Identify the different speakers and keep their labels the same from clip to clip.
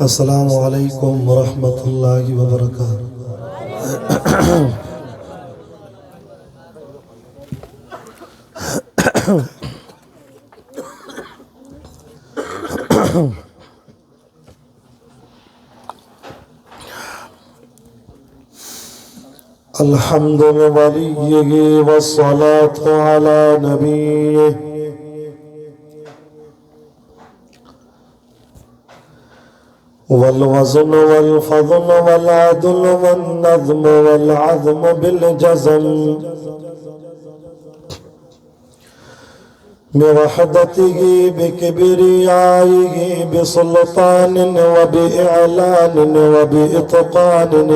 Speaker 1: अस्सलामु अलैकुम वरहमतुल्लाहि वबरकातुहू। अल्हम्दुलिल्लाहि वस्सलातु अला नबिय्यिहि वल वज़न वल फ़ज़ल वल अदल वन नज़्म वल अज़्म बिल जज़म बिवहदतिही बिकिब्रियाइही बिसुल्तानिन व बिइअलानिन व बिइत्क़ानिन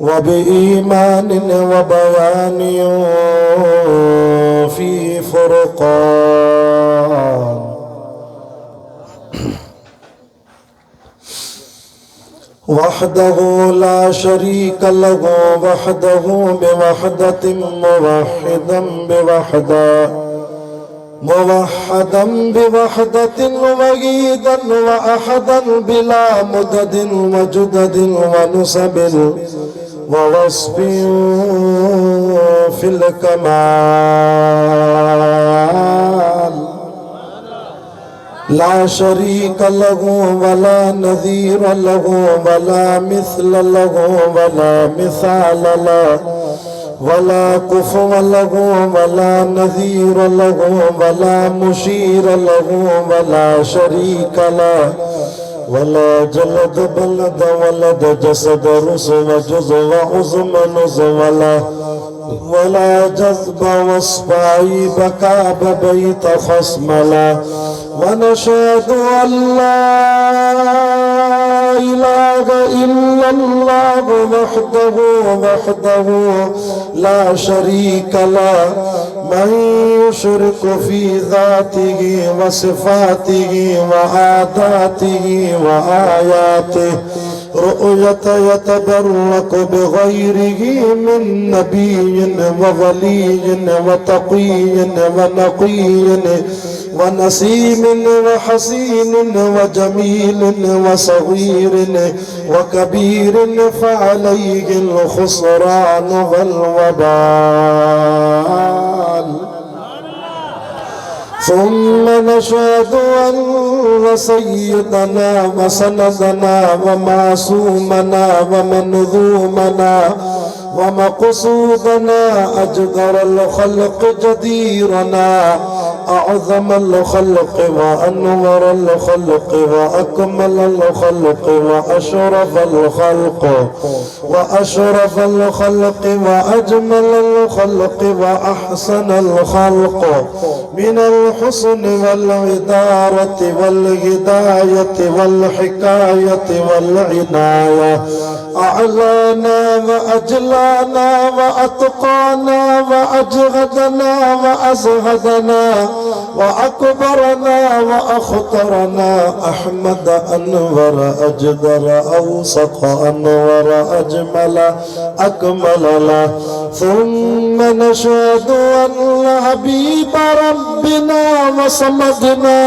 Speaker 1: व बिईमानिन व बयानिन फ़ी फ़ुरक़ान। वहदहू ला शरीक लहू वहदहू बिवहदतिन मुवहिदन बिवहदा मुवहदन बिवहदतिन वहीदन व अहदन बिला मुददिन व जुददिन व नुसबिन व वस्फिन फिल कमाल। ला शरीक लहू वला नज़ीर लहू वला मिस्ल लहू वला मिसाल लहू वला कुफ़ुव लहू वला नज़ीर लहू वला मुशीर लहू वला शरीक लहू वला जलद बलद वलद जसद रुस्व जुज़्व उज़्म नुज़्व वला जज़्ब वस्फ़ाई बका बैत ख़स्मला वनशहदु अल्ला इलाहा इल्लल्लाह वहदहू ला शरीक लहू मन युशरिकु फी ज़ातिही व सिफ़ातिही व आदातिही व आयातिही रु'यत यतबर्रकु बिग़ैरिही मिन नबिय्यिन व वलिय्यिन व तक़िय्यिन व नक़िय्यिन व नसीमिन व हसीनिन व जमीलिन व सग़ीरिन व कबीरिन फ़अलैहिल ख़ुस्रान वल वबाल। ثم نشهد أن سيدنا وسندنا ومعصومنا ومنظومنا ومقصودنا أجدر الخلق جديرنا أعظم الخلق وأنور الخلق وأكمل الخلق وأشرف الخلق وأجمل الخلق وأحسن الخلق من الحسن والعدارة والهداية والحكاية والعناية أعلانا وأجلانا وأتقانا وأجهدنا وأزهدنا وأكبرنا وأخطرنا أحمد أنور أجدر أوسط أنور أجمل أكمل له. ثم نشهد أن حبيب ربنا وصمدنا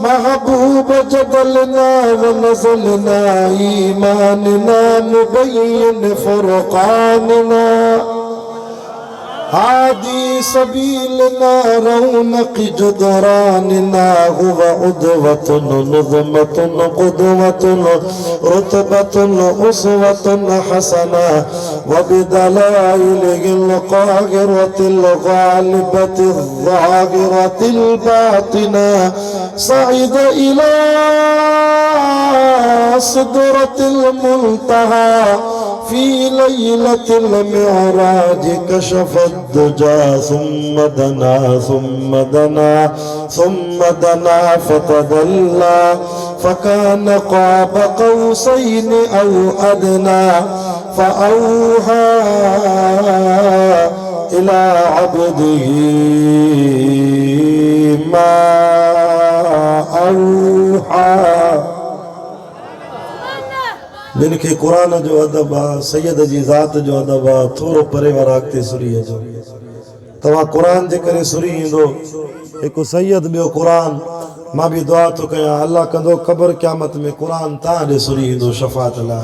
Speaker 1: محبوب جدلنا ونزلنا إيماننا مبين فرقاننا هادي سبيلنا رونق جدراننا هو عدوة نظمة قدوة رتبة أسوة حسنة وبدلائله القاهرة الغالبة الظاهرة الباطنة صعد إلى صدرة المنتهى في ليلة المعراج كشف الدجى ثم دنا فتدلى فكان قاب قوسين أو أدنى فأوحى إلى عبده ما أوحى. जिनके कुरान जो अदब आहे, सैयद जी ज़ात जो अदब आहे, थोरो परे वरागते सुरीअ जो। तव्हां कुरान जे करे सुरी ईंदो, हिकु सैयद ॿियो कुरान, मां भी दुआ तो कया अल्लाह कंदो क़ब्र क़यामत में कुरान ता दे सुरी दो शफात ला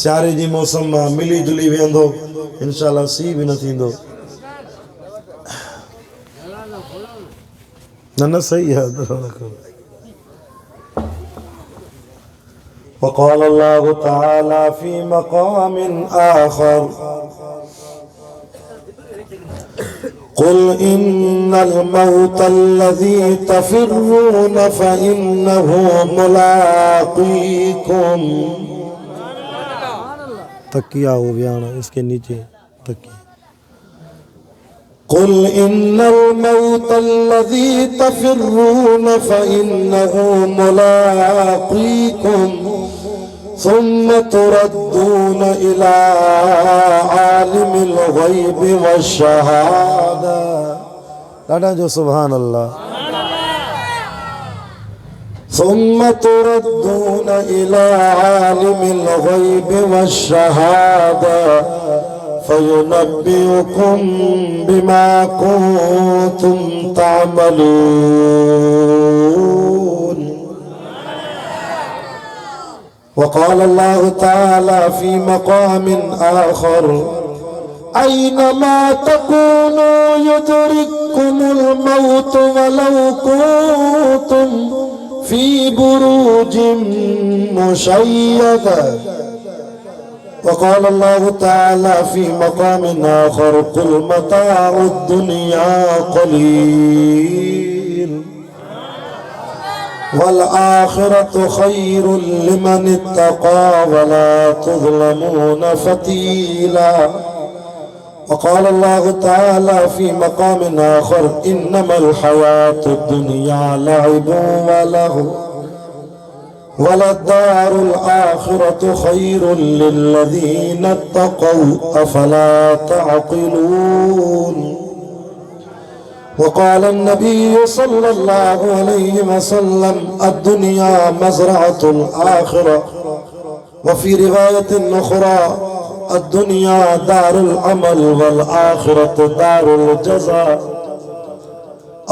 Speaker 1: सियारे जी मौसम में मिली जुली वेंदो इंशाअल्लाह सी भी न थींदो न सही है वक़ाल अल्लाह तआला फी मक़ाम आखर कुल इन्नल मौतल्लज़ी तफ़िर्रून फ़इन्नहु मुलाक़ीकुम तकिया हो बयान इसके नीचे तकिया कुल इन्नल मौतल्लज़ी तफ़िर्रून फ़इन्नहु मुलाक़ीकुम सुम्मा तुरद्दून इला आलिमिल ग़ैबि वश्शहादा ॾाढा जो सुभान अल्लाह सुम्मा तुरद्दून इला आलिमिल ग़ैबि वश्शहादा फयुनब्बिउकुम बिमा कुंतुम तामलून वक़ाल अल्लाह तआला फी मक़ाम आखर ऐनमा तकूनू युदरिकुमुल मौत वलौ कुंतुम फी बुरूजिम मुशय्यदा वक़ाल अल्लाह तआला फी मक़ाम आखर कुल मताउद दुनिया क़लील वल आखिरतु खैरुल लिमन इत्तक़ा वला तुज़लमून फतीला वक़ाल अल्लाह तआला फी मक़ाम आखर इन्नमल हयातुद दुनिया लअबुन व लहव वलद्दारुल आखिरतु खैरुल लिल्लज़ीना इत्तक़ौ अफ़ला तअक़िलून वक़ाल अन्नबी सल्लल्लाहु अलैहि वसल्लम अद्दुनिया मज़रअतुल आखिरा वफ़ी रिवायतिन उख़रा अद्दुनिया दारुल अमल वल आखिरतु दारुल जज़ा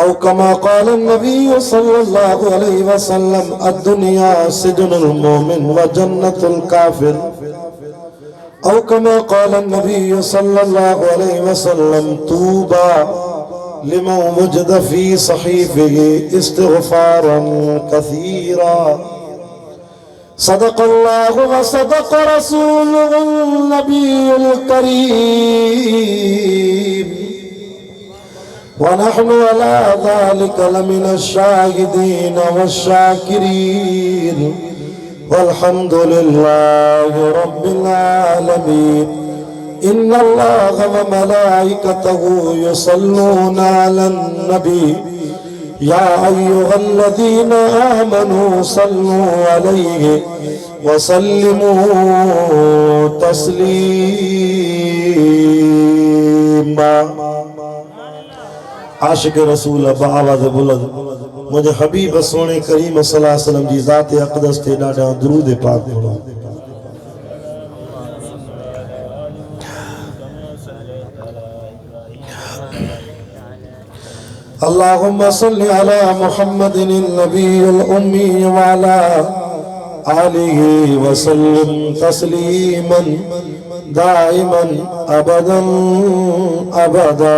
Speaker 1: औ कमा क़ाल अन्नबी सल्लल्लाहु अलैहि वसल्लम अद्दुनिया सिजनुल मोमिन व जन्नतुल काफिर औ कमा क़ाल अन्नबी सल्लल्लाहु अलैहि वसल्लम तूबा लिमन वजद फी सहीफ़िही इस्तिग़फ़ारन कसीरा सदक़ल्लाहु व सदक़ रसूलुहुन नबियुल करीम व नहनु अला ज़ालिका लमिनश शाहिदीन वश्शाकिरीन वल्हम्दुलिल्लाहि रब्बिल आलमीन इन्नल्लाह व मलाइकतहु युसल्लूना अलन नबी या अय्युहल्लज़ीना आमनू सल्लू अलैहि व सल्लिमू तस्लीमा आशिक रसूल बाआवाज़ बुलंद मुझे हबीब सोने करीम सल्लल्लाहु अलैहि वसल्लम जी ज़ात अक़दस ते ॾाढा दुरूद पाक पढ़ो अल्लाहुम्मा सल्लि अला मुहम्मदिन नबिय्यिल उम्मी व अला आलिहि व सल्लिम तस्लीमन दाइमन अबदन अबदा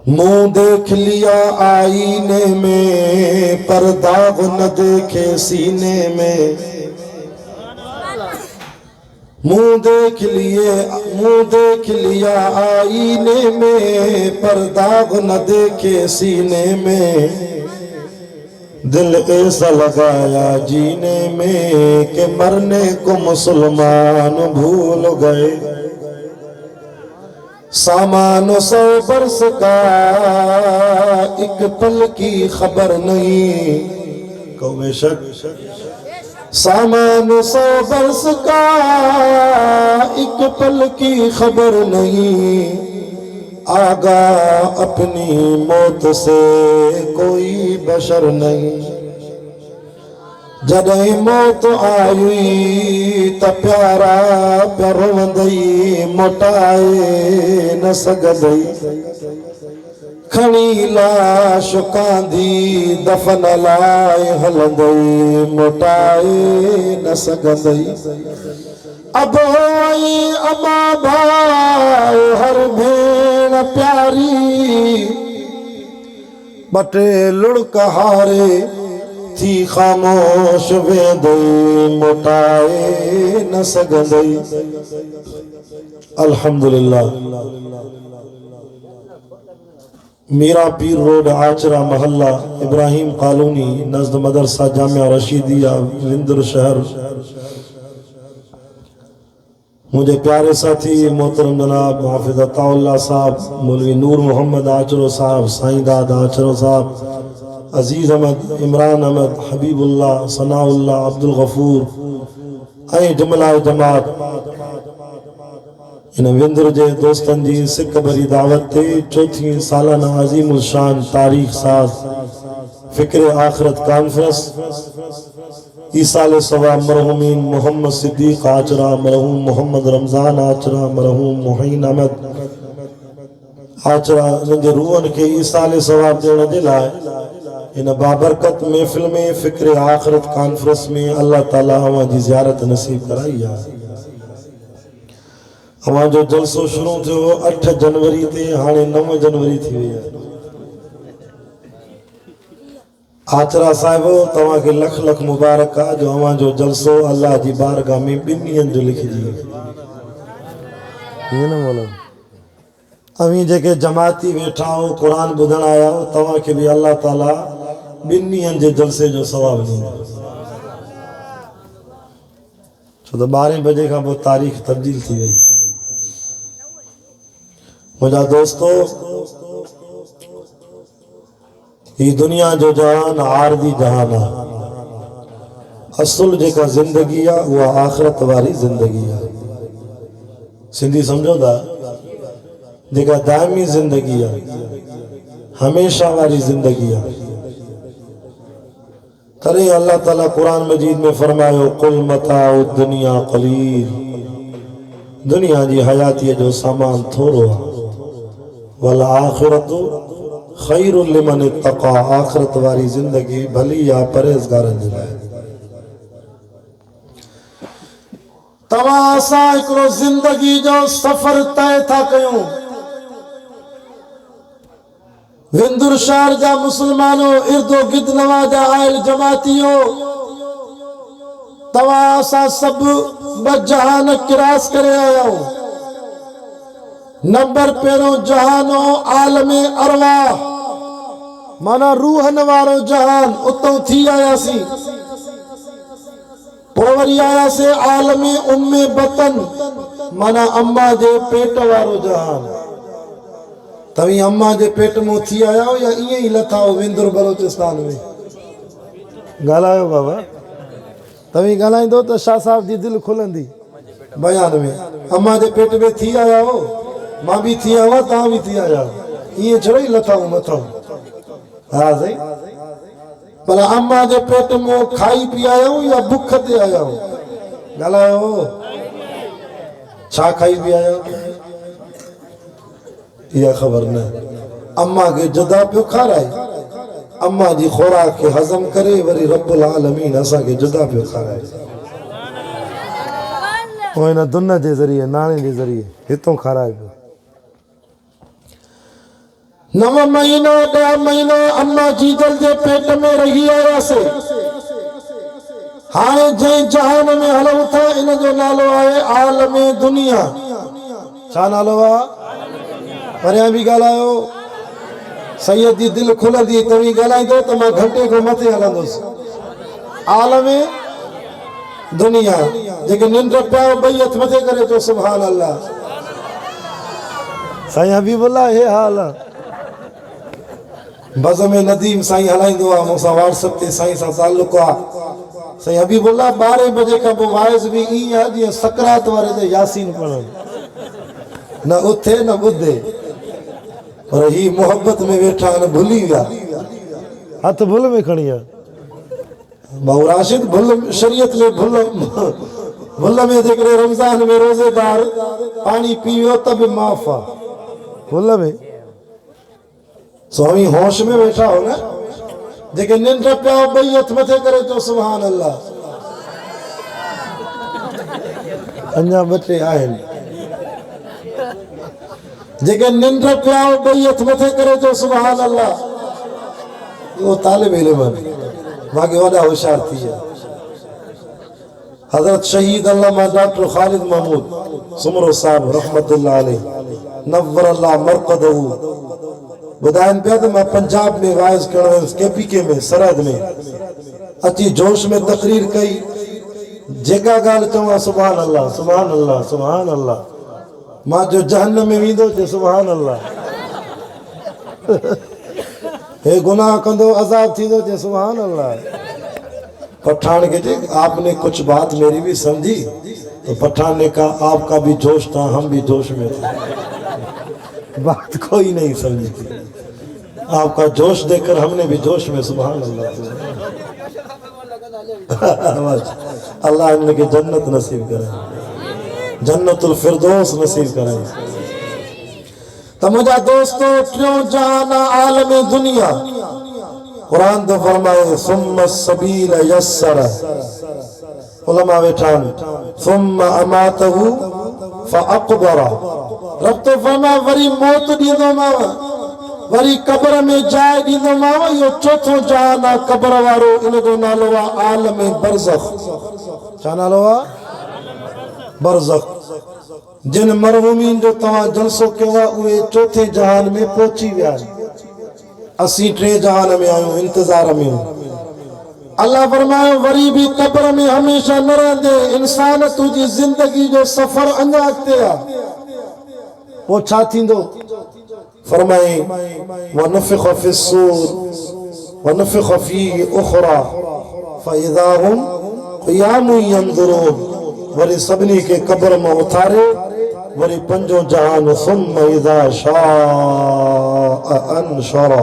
Speaker 1: मुँह देख लिया आईने में पर दाग न देखे सीने में मुँह देख लिया आईने में पर दाग न देखे सीने में दिल ऐसा लगाया जीने में कि मरने को मुसलमान भूल गए सामान 100 बरस का एक पल की खबर नहीं कौमे शक सामान 100 बरस का एक पल की खबर नहीं आगा अपनी मौत से कोई बशर नहीं जॾहिं मौत आई त प्यारा प्यारो वंदई मोटाए न सघंदई खणी लाश कांधी दफन लाए हलंदई मोटाए न सघंदई अब आई अमा भाई हर भेण प्यारी बटे लुड़क हारे थी खामोश वेंदई मोटाए न सघंदई। अल्हम्दुलिल्लाह। मीरा पीर रोड आचरा मोहल्ला इब्राहिम कॉलोनी नज़द मदरसा जामिया रशीदिया विंदर शहर। मुझे प्यारे साथी मोहतरम जनाब हाफिज़ अताउल्लाह साहब, मौलवी नूर मोहम्मद आचरो साहब, साईं दाद आचरो साहब, अजीज़ अहमद, इमरान अहमद, हबीबुल्लाह, सनाउल्लाह, अब्दुल गफूर ऐं जुमला जमात इन विंदर जे दोस्तन जी सिक भरी दावत ते चौथी सालाना अजीमुल शान तारीख साज फिक्र आखिरत कॉन्फ्रेंस ईसाल सवाब मरहूमीन मोहम्मद सिद्दीक आचरा, मरहूम मोहम्मद रमजान आचरा, मरहूम मोहीन अहमद आचरा जे रूहन के ईसाल सवाब देने जे लाए इन बाबरकत महफिल में फिक्र आखिरत कॉन्फ्रेंस में अल्लाह ताला अवां जी ज़ियारत नसीब कराई है। अवां जो जलसो शुरू थियो 8 जनवरी ते हाणे 9 जनवरी थी वई है। आचरा साहिब तव्हां के लख लख मुबारक आहे जो अवां जो जलसो अल्लाह जी बारगाह में 2 ॾींहंनि जो लिखिजी ये न बोलो अवी जेके जमाती वेठा हो कुरान ॿुधण आया हो तव्हां के भी अल्लाह ताला 2 ॾींहंनि जे जलसे जो सवाब ॾींदो छो तो 12 बजे खां पोइ तारीख़ तब्दील थी वई। मुझा दोस्तों ये दुनिया जो जहान आरदी जहान है, असल जेका जिंदगी है वो आखिरत वारी जिंदगी है। सिंधी समझो था जेका दायमी जिंदगी है हमेशा वारी जिंदगी है। करे अल्लाह ताला कुरान मजीद में फरमायो कुल मताउ दुनिया कलील, दुनिया जी हयाती जो सामान थोड़ो है, वल आखिरतु खैरुल लिमन इत्तका, आखिरत वारी जिंदगी भली या परहेज़गारनि जे लाइ। तव्हां सां हिकिड़ो जिंदगी जो सफ़र तय था कयूं। विंदुर शहर जा मुसलमानो, इर्दो गिर्द नवाजा आयल जमातियो, तव्हां सां सभु ब जहान किरास करे आया हो। नंबर पहिरों जहानो आलमे अरवाह माना रूहन वारो जहान, उतों थी आयासीं। पोइ वरी आयासीं आलमे उम्मे बतन माना अम्मा जे पेट वारो जहान। तव्हीं अम्मा जे पेट में थी आया हो या ईअं ई लथा हो विंदुर बलोचिस्तान में? ॻाल्हायो बाबा, तव्हीं ॻाल्हाईंदो त शाह साहब जी दिलि खुलंदी बयान में। अम्मा जे पेट में थी आया हो, मां भी थी आया, तव्हां भी थी आया, ईअं छो ई लथा हो मथां? हाँ सही, भला अम्मा जे पेट में खाई पी आया हो या भुख ते आया हो? ॻाल्हायो, छा खाई पी आया हो? इहा ख़बर न। अम्मा के जुदा पियो खाराए, अम्मा जी खुराक के हजम करे वरी रब्बुल आलमीन असां के जुदा पियो खाराए। वो इन दुन जे ज़रिए, नाने जे ज़रिए हितों खाराए पियो। 9 महीनो 10 महीनो अम्मा जी दिल जे पेट में रही आयासीं। हाणे जंहिं जहान में हलूं था इन जो नालो आहे आलमे दुनिया। छा नालो आहे? परियां बि ॻाल्हायो, सैयद जी दिलि खुलंदी, तव्हीं ॻाल्हाईंदो त मां घंटे खां मथे हलंदुसि। आलमे दुनिया, जेके निंड पिया 2 हथ मथे करे तो सुभान अल्लाह। साईं हबीबुल्लाह हे हाल आहे। बज़ में नदीम साईं हलाईंदो आहे, मूंसां व्हाट्सएप ते साईं सां ताल्लुक़ आहे। साईं हबीबुल्लाह 12 बजे खां पोइ वाइज़ बि ईअं आहे जीअं सकरात वारे ते यासीन पढ़नि, न उथे न ॿुधे, पर ही मोहब्बत में वेठा न भुली विया। हथ भुल में खणी आहे भाऊ राशिद, भुल शरीयत में भुल में जेकॾहिं रमज़ान में रोज़ेदार पानी पी वियो त बि माफ़ आहे। भुल में स्वामी होश में बैठा हो न जेके निंड पिया ॿई हथ मथे करे तो सुभान अल्लाह अञा ॿ टे आहिनि जेके निंड पिया ॿई हथ मथे करे तो सुभान अल्लाह वो तालिब इल्म बाक़ी वॾा होशियार थी विया हजरत शहीद अल्लामा डॉक्टर खालिद महमूद सुमरो साहब रहमतुल्लाह अलैह नव्वर अल्लाह मरकदहू ॿुधाइनि पिया त मां पंजाब में वाइज़ करण वियुसि केपीके में सरहद में अची जोश में तकरीर कई जेका ॻाल्हि चवां सुभान अल्लाह सुभान अल्लाह सुभान अल्लाह मां जो जहन्नम में वेंदो ते सुभान अल्लाह हे गुनाह कंदो अज़ाब थींदो ते सुभान अल्लाह पठान के जे आपने कुछ बात मेरी भी समझी तो पठान ने कहा आपका भी जोश था हम भी जोश में थे बात कोई नहीं समझी थी आपका जोश देखकर हमने भी जोश में सुभान अल्लाह अल्लाह इनके जन्नत नसीब करे जन्नतुल फिरदौस नसीब करे तो मुझा दोस्तों क्यों जाना आलम दुनिया कुरान तो फरमाए सुम्मा सबील यस्सर उलमा बैठान सुम्मा अमातहु फअक़बरा रब तो फरमा वरी मौत दीदो माव वरी कब्र में जाए दीदो माव यो चौथो जाना कब्र वारो इन जो नालो आ आलम बरज़ख छा नालो आ बरज़ख जिन मरहूमीन जो तवा जलसो कयो उहे चौथे जहान में पहुची विया असी टे जहान में आयो इंतजार में अल्लाह फरमायो वरी भी कब्र में हमेशा न रहंदे इंसान तुझी जिंदगी जो सफर अञा अॻिते आ वो छा थींदो फरमाए वनफ़िख़ फ़िस्सूर वनफ़िख़ फ़ीहि उख़रा फ़इज़ा हुम क़ियामुन यंज़ुरून वरी सभिनी के कब्र में उतारे वरी पंजो जहान सुम्मा इज़ा शाअ अनशरा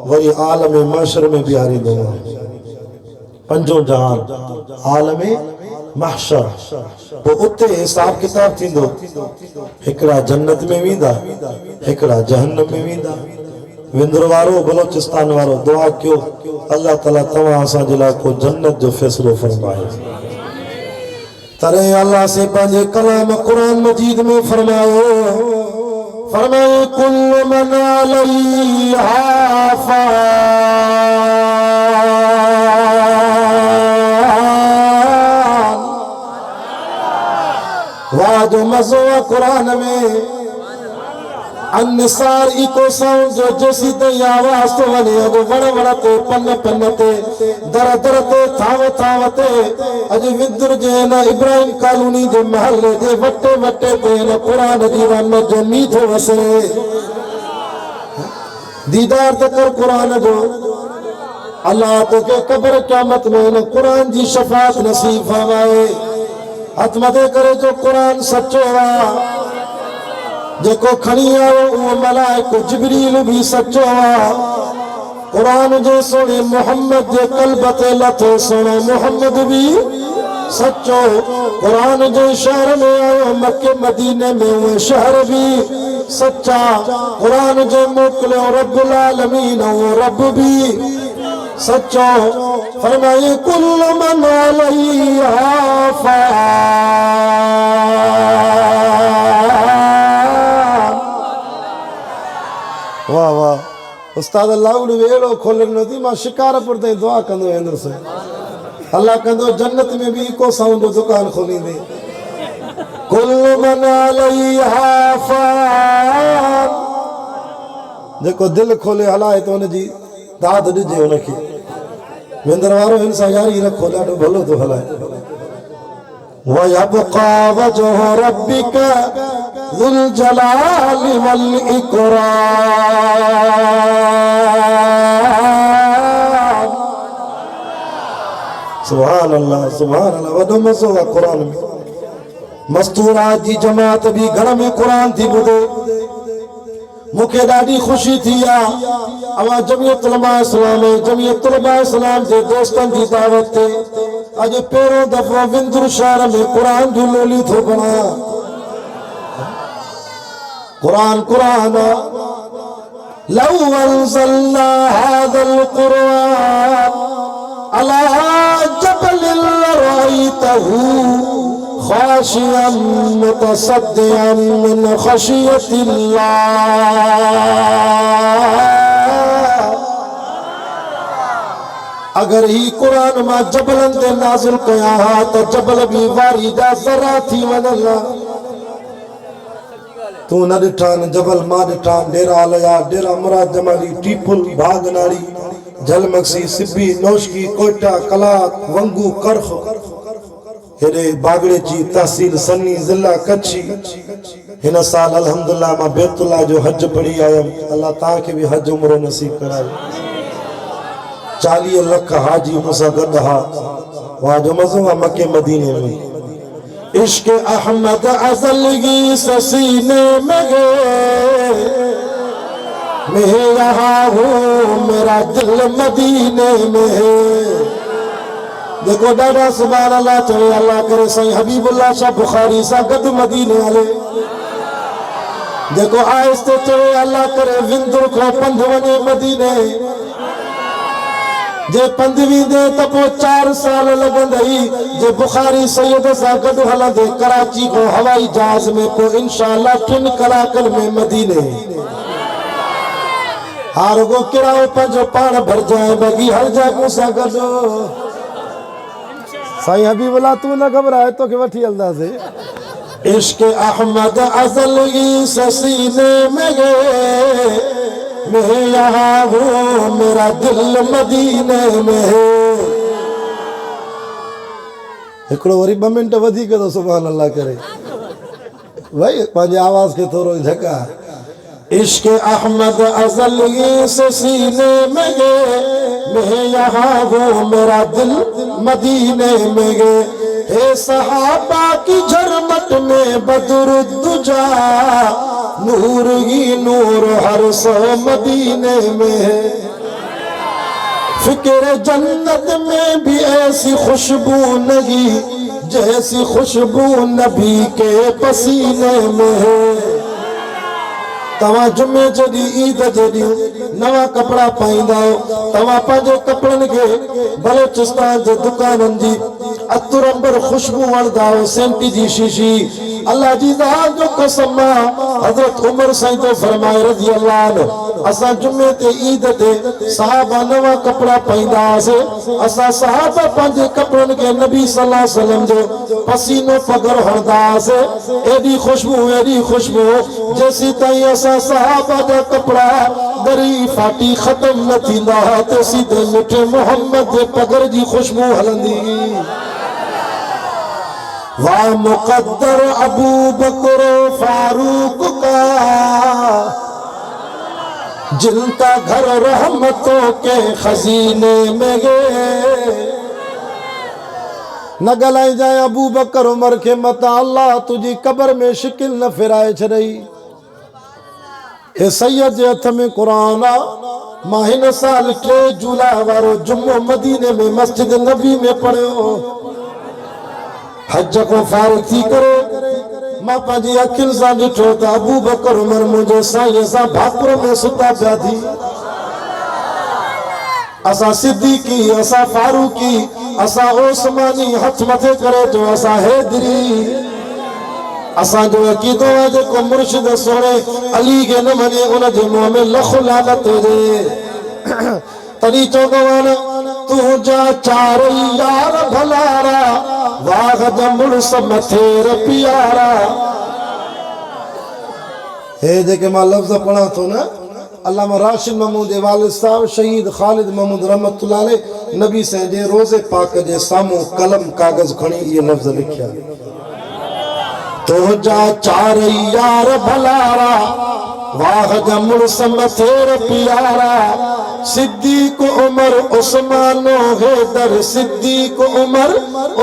Speaker 1: वरी आलम महशर में बिहारी दो पंजो जहान आलम महशर तो उते हिसाब किताब थींदो हिकड़ा जन्नत में वेंदा हिकड़ा जहन्नम में वेंदा विंदर वारो बलोचिस्तान वारो दुआ कयो अल्लाह ताला तव्हां असां जे लाइ को जन्नत जो फैसलो फरमाए तरे अल्लाह से पंहिंजे कलाम कुरान मजीद में फरमायो फरमाए कुल्लु मन अलैहा फ़ान वाह जो मज़ो है कुरान में अन्सार इको साउंड जो जैसी ते आवाज तो वने वो वड़ वड़ ते पन पन ते दर दर ते थाव थाव ते अज विंदुर जे ना इब्राहिम कॉलोनी जे महल जे वटे वटे ते न कुरान दीवान में जो मीठो वसे दीदार ते कर कुरान जो अल्लाह तो के कब्र क़यामत में न कुरान जी शफाअत नसीब फरमाए हथ मथे करे जो कुरान सच्चो आ जेको खणी आयो वो मलाइको जिब्रील भी सच्चो आ कुरान जो सोने मोहम्मद जे कल्ब ते लथो सोनो मोहम्मद भी सच्चो कुरान जो शहर में आयो मक्के मदीने में वो शहर भी सच्चा कुरान जो मोकलियो रब्बुल आलमीन वो रब भी सच्चो फरमाए कुल्लु मन अलैहा फ़ान वाह वाह उस्ताद लाउड वेड़ो खोलण नथी मां शिकारपुर ताईं दुआ कंदो वेंदुसि अल्लाह कंदो जन्नत में भी इको साउंड जो दुकान खोलींदे कुल्लु मन अलैहा फ़ान जेको दिल खोले हलाए तो उनजी दाद ॾिजे उनखे वेंदर वारो हिन सां यारी रखो ॾाढो भलो थो हलाए वयबक़ा वजह रब्बिक ज़ुल जलाली वल इकराम सुभान अल्लाह वॾो मज़ो आहे क़ुरान में मस्तूरात जी जमात भी घर में क़ुरान थी ॿुधे मुखे ॾाढी ख़ुशी थी आहे अवां जमियत उलमा इस्लाम जे दोस्तनि जी दावत ते अॼु पहिरियों दफ़ो विंदुर शहर में क़ुरान जूं लोली थो बणायां क़ुरान लौ अंज़लना हाज़ल क़ुरआन अला जबलिन लरअयतहु ख़ाशिअन मुतसद्दिअन मिन ख़शियतिल्लाह। अगर ही कुरान मां जबलन ते नाज़िल कया हा तो जबल भी वारी जा ज़रा थी वनला। तू न ॾिठा न जबल मां ॾिठा डेरा लया डेरा मुराद जमाली टीपुल भागनाड़ी झलमक्सी सिब्बी नौशकी कोटा कलाक वंगू करख हेरे बागड़े जी तहसील सन्नी ज़िला कच्छी। हिन साल अल्हम्दुलिल्लाह मां बैतुल्लाह जो हज पढ़ी आयम। अल्लाह तां खे भी हज उमरो नसीब कराए। 40 लख हाजी मुसा गद हा। वहां जो मज़ो आहे मक्के मदीने में। इश्क अहमद अज़लगी सीने में मैं यहाँ हूँ मेरा दिल मदीने में है। देखो दादा सुभान अल्लाह चले अल्लाह करे साईं हबीबुल्लाह शाह बुखारी सा गद मदीने वाले। देखो आहिस्ते चले अल्लाह करे विंदुर को पंध वने मदीने। जे पंधवी दे तपो 4 साल लगंदई। जे बुखारी सैयद सा गद हलंदे कराची को हवाई जहाज में तो इंशाअल्लाह 3 कलाकन में मदीने। हार गो किराओ पंजो पाण भर जाए बगी हर जा मूसा गदो। साईं हबीबुल्लाह तू न घबराए तो के वठी हलदासे। इश्क अहमद अज़लगी सीने में मैं यहाँ हूँ मेरा दिल मदीने में है। हिकड़ो वरी 2 मिनट वधी के तो सुभान अल्लाह करे भाई पंहिंजे आवाज के थोरो झका। इश्क अहमद अज़लगी सीने में मैं यहाँ हूँ मेरा दिल मदीने में हे सहाबा की झरमट में बदरुद्दुजा नूर ही नूर हर सो मदीने में है। फिक्र जन्नत में भी ऐसी खुशबू नहीं जैसी खुशबू नबी के पसीने में है। तवा जुमे जडी ईद जडी नवा कपड़ा पाइंदा तवा पंहिंजे कपड़न के बलोचिस्तान जे दुकानन जी अतर अंबर खुशबू वणदा सेंटी जी शीशी। अल्लाह जी ज़ात जो कसम हजरत उमर साईं तो फरमाए रज़ी अल्लाह अन्हु असा जुमे ते ईद ते सहाबा नवा कपड़ा पाइंदा से। असा सहाबा पंहिंजे कपड़न के नबी सल्लल्लाहु अलैहि वसल्लम जो पसीनो पगर हणदा से। एडी खुशबू जैसी ताईं असा सहाबा जा कपड़ा दरी फाटी खत्म न थींदा ते सीधे मिठे मोहम्मद जे पगर जी खुशबू हलंदी। वाह मुक़द्दर अबू बकर फारूक का जिनका घर रहमतों के खजीने में गए। न गलाई जाए अबू बकर उमर के मता अल्लाह तुझी कब्र में शिकिल न फिराए छॾई। हे सैयद जे हथ में कुरान आ। मां हिन साल 3 जुलाई वारो जुम्मो मदीने में मस्जिद नबी में पढ़ियो। हज को फारिग थी करे मां पंहिंजी अखियुनि सां ॾिठो त अबू बकर उमर मुंहिंजे साईं सां भाकुर में सुता पिया थी। असां सिद्दीकी असां फारूकी असां ओस्मानी हथ मथे करे जो असां हैदरी। असां जो अकीदो आहे जेको मुर्शिद सोणे अली के न मञे उन जे मुंहं में लख लानत हुजे। तॾहिं चवंदो आहे न तुंहिंजा 4 यार भलारा वाह जा मुड़स मथेर पियारा। हे जेके मां लफ़्ज़ पढ़ा थो न अल्लामा राशिद महमूद वालिद साहब शहीद ख़ालिद महमूद रहमतुल्लाह अलैह नबी साईं जे रोज़े पाक जे साम्हूं कलम कागज़ खणी इहे लफ़्ज़ लिखिया। तुंहिंजा 4 यार भलारा वाह जा मुड़स मथेर पियारा। सिद्दीक उमर उस्मानो हैदर सिद्दीक उमर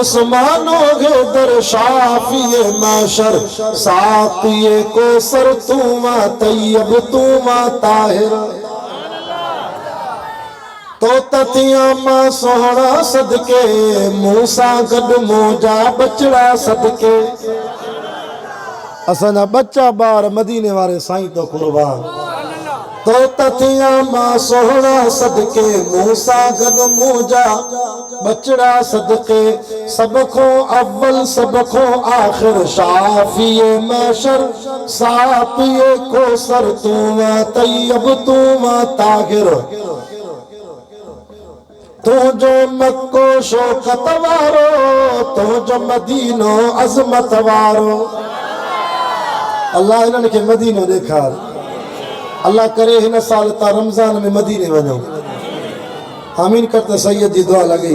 Speaker 1: उस्मानो हैदर शाफिए माशर साक़िए कोसर तूमा तैयब तूमा ताहिर। तो तथिया मां सोहणा सदके मूसा गड मोजा बचड़ा सदके। असांजा बच्चा बार मदीने वारे साईं तो कुर्बान। तो तथिया मां सोहना सदके मूसा गद मूजा बचड़ा सदके सब खो अव्वल सब खो आखिर शाफिए महशर साफिए कोसर तू वा तैयब तू वा ताहिर तू जो मक्को शौकत वारो तू जो मदीनो अजमत वारो। अल्लाह इन्हनि खे मदीनो ॾेखार। अल्लाह करे हिन साल ता रमज़ान में मदीने वञो। आमीन कर त सैयद जी दुआ लॻई।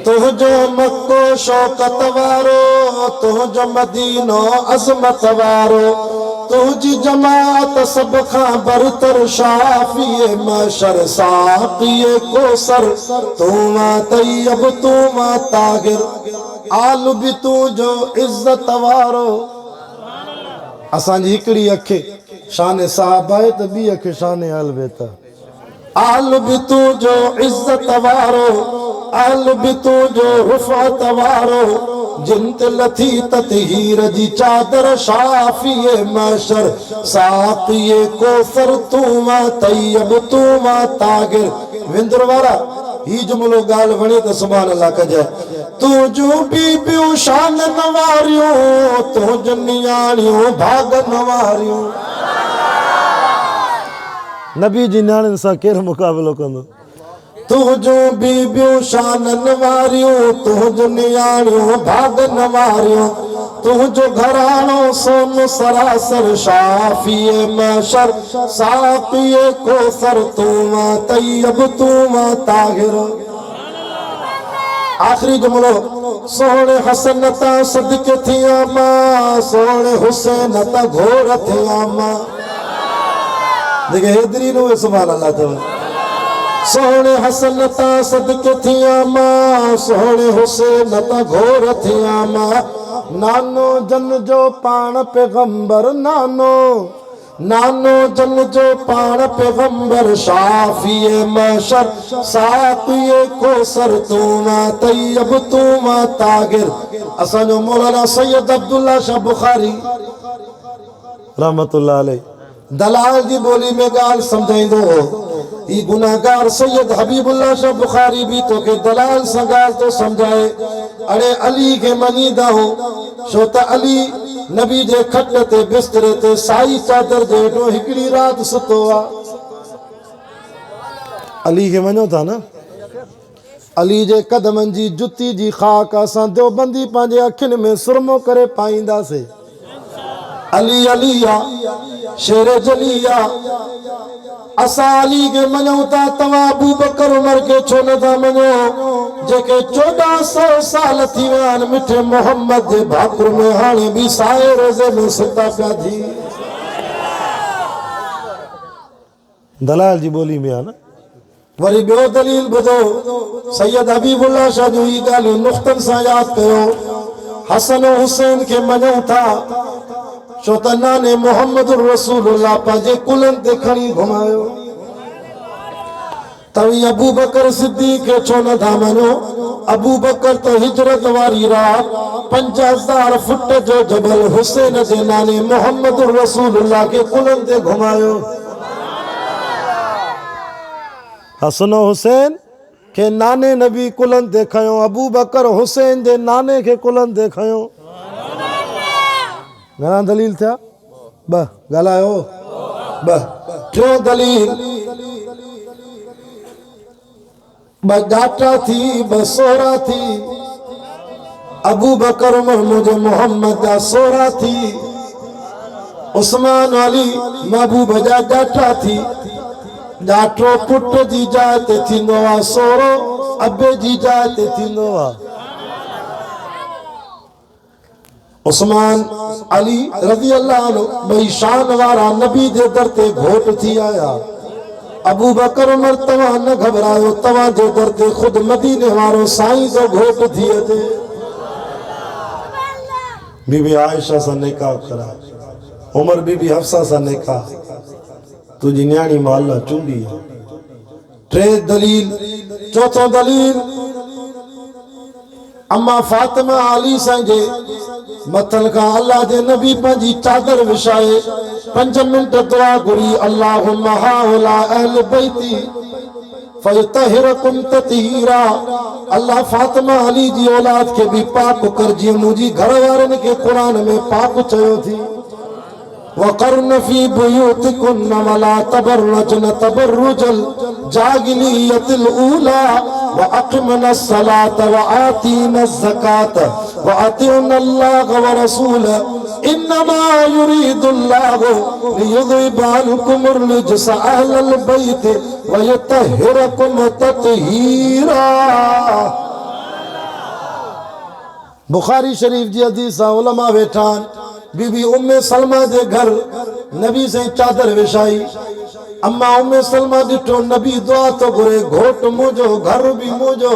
Speaker 1: तुंहिंजो मक्को शौकत वारो तुंहिंजो मदीनो अज़मत वारो तुंहिंजी जमात सब खां बरतर शाफिए महशर साक़िए कोसर तू मा तैयब तू मा ताहिर आल बि तुंहिंजो इज़्ज़त वारो। असांजी हिकिड़ी अखे शान साहब आहे त ॿी अखे शान आल बेत आल बि तुंहिंजो इज़्ज़त वारो आल बि तुंहिंजो रुफ़अत वारो जिन ते लथी ततहीर जी चादर शाफिए महशर साक़िए कोसर तू मा तैयब तू मा ताहिर। विंदर वारा ही जुमलो गाल वणे त सुभान अल्लाह कजे। तुंहिंजूं बीबियूं शान नवारियूं तुंहिंजूं नियाणियूं भाग नवारियूं। नबी जी नियाणियुनि सां केरु मुक़ाबिलो कंदो। तुंहिंजूं बीबियूं शान नवारियूं तुंहिंजूं नियाणियूं भाग नवारियूं तुंहिंजो घराणो सोन सरासर शाफिए महशर साक़िए कोसर तू मा तैयब तू मा ताहिर। आखिरी जुमलो सोहणे हसन ता सदके थिया मां सोहणे हुसैन ता घोर थिया मां। देखे हेदरी नो सुभान अल्लाह तो सोहणे हसन ता सदके थिया मां सोहणे हुसैन ता घोर थिया मां। नानो जन जो पाण पैगंबर नानो नानो जन जो पाण पैगंबर शाफिए महशर साक़िए कोसर तू मा तैयब तू मा ताहिर। असांजो मौलाना सैयद अब्दुल्ला शाह बुखारी रहमतुल्लाह अलैह दलाल जी बोली में गाल समझाइंदो हो। ई गुनाहगार सैयद हबीबुल्लाह शाह बुखारी भी तो के दलाल सां गाल तो समझाए। अरे अली के मनीदा हो छो त अली नबी जे खट ते बिस्तरे ते साई चादर जे हेठो हिकिड़ी रात सुतो आ। अली के मञो था न अली जे कदमनि जी जुती जी खाक असां देवबंदी पंहिंजे अखियुनि में सुरमो करे पाईंदासीं। अली अलिया शेर जलिया असां अली के मञूं था तव्हां अबू बकर उमर के छो नथा मञो जेके 1400 साल थी विया आहिनि मिठे मोहम्मद जे भाकुर में हाणे बि साए रोज़े में सुता पिया थी। दलाल जी बोली में आहे न। वरी ॿियो दलील ॿुधो सैयद हबीबुल्लाह शाह जूं ही ॻाल्हियूं नुक़्तनि सां यादि कयो। हसन हुसैन के मञूं था छो त नाने मोहम्मद रसूलुल्लाह पंहिंजे कुलनि ते खणी घुमायो। तव्हीं अबू बकर सिद्दीक़ खे छो नथा मञो। अबू बकर तो हिजरत वारी रात 5000 फुट जो जबल हुसैन जे नाने मोहम्मद रसूलुल्लाह के कुलनि ते घुमायो। हसन हुसैन के नाने नबी कुलनि ते खयो अबू बकर हुसैन जे नाने के कुलनि ते खयो। घणा दलील थिया ब ॻाल्हायो ब। टियों दलील ब जाटा थी ब सोरा थी अबू बकर उमर मुझे मोहम्मद जा सोरा थी उस्मान अली महबूब जा जाटा थी। जाटो पुट जी जाइ ते थींदो आहे सोरो अबे जी जाइ ते थींदो आहे। उस्मान अली रज़ी अल्लाह अन्हु ॿई शान वारा नबी जे दर ते घोट थी आया। अबू बकर उमर तव्हां न घबरायो तव्हां जे दर ते ख़ुदि मदीने वारो साईं जो घोट थी अचे। बीबी आयशा सां निकाह करा उमर बीबी हफ्सा सां निकाह तुझी न्याणी मां अल्लाह चूंडी। टे दलील चौथो दलील अम्मा फातिमा अली साईं जे मथल का अल्लाह जे नबी पंहिंजी चादर विछाए 5 मिनट दुआ घुरी अल्लाहुम्मा हाउला अहल बैती फयतहिरकुम ततीरा। अल्लाह फातिमा अली जी औलाद के भी पाक कर जी मुझी घर वारन के कुरान में पाक चयो थी वक़र्न फी बुयूतिकुन्न वला तबर्रजन तबर्रुजल जाहिलियतिल ऊला व अक़िमना अस्सलात व आतीना ज़कात व अतीउना अल्लाह व रसूलहु इन्नमा युरीदुल्लाहु लियुज़हिबा अन्कुमुर रिज्सा अहलल बैत व युतहिरकुम तत्हीरा। बुखारी शरीफ जी हदीस उलमा वेठान बीबी उम्मे सलमा जे घर नबी से चादर विछाई। अम्मा उम्मे सलमा डिठो नबी दुआ तो घुरे घोट मुझो घर भी मुझो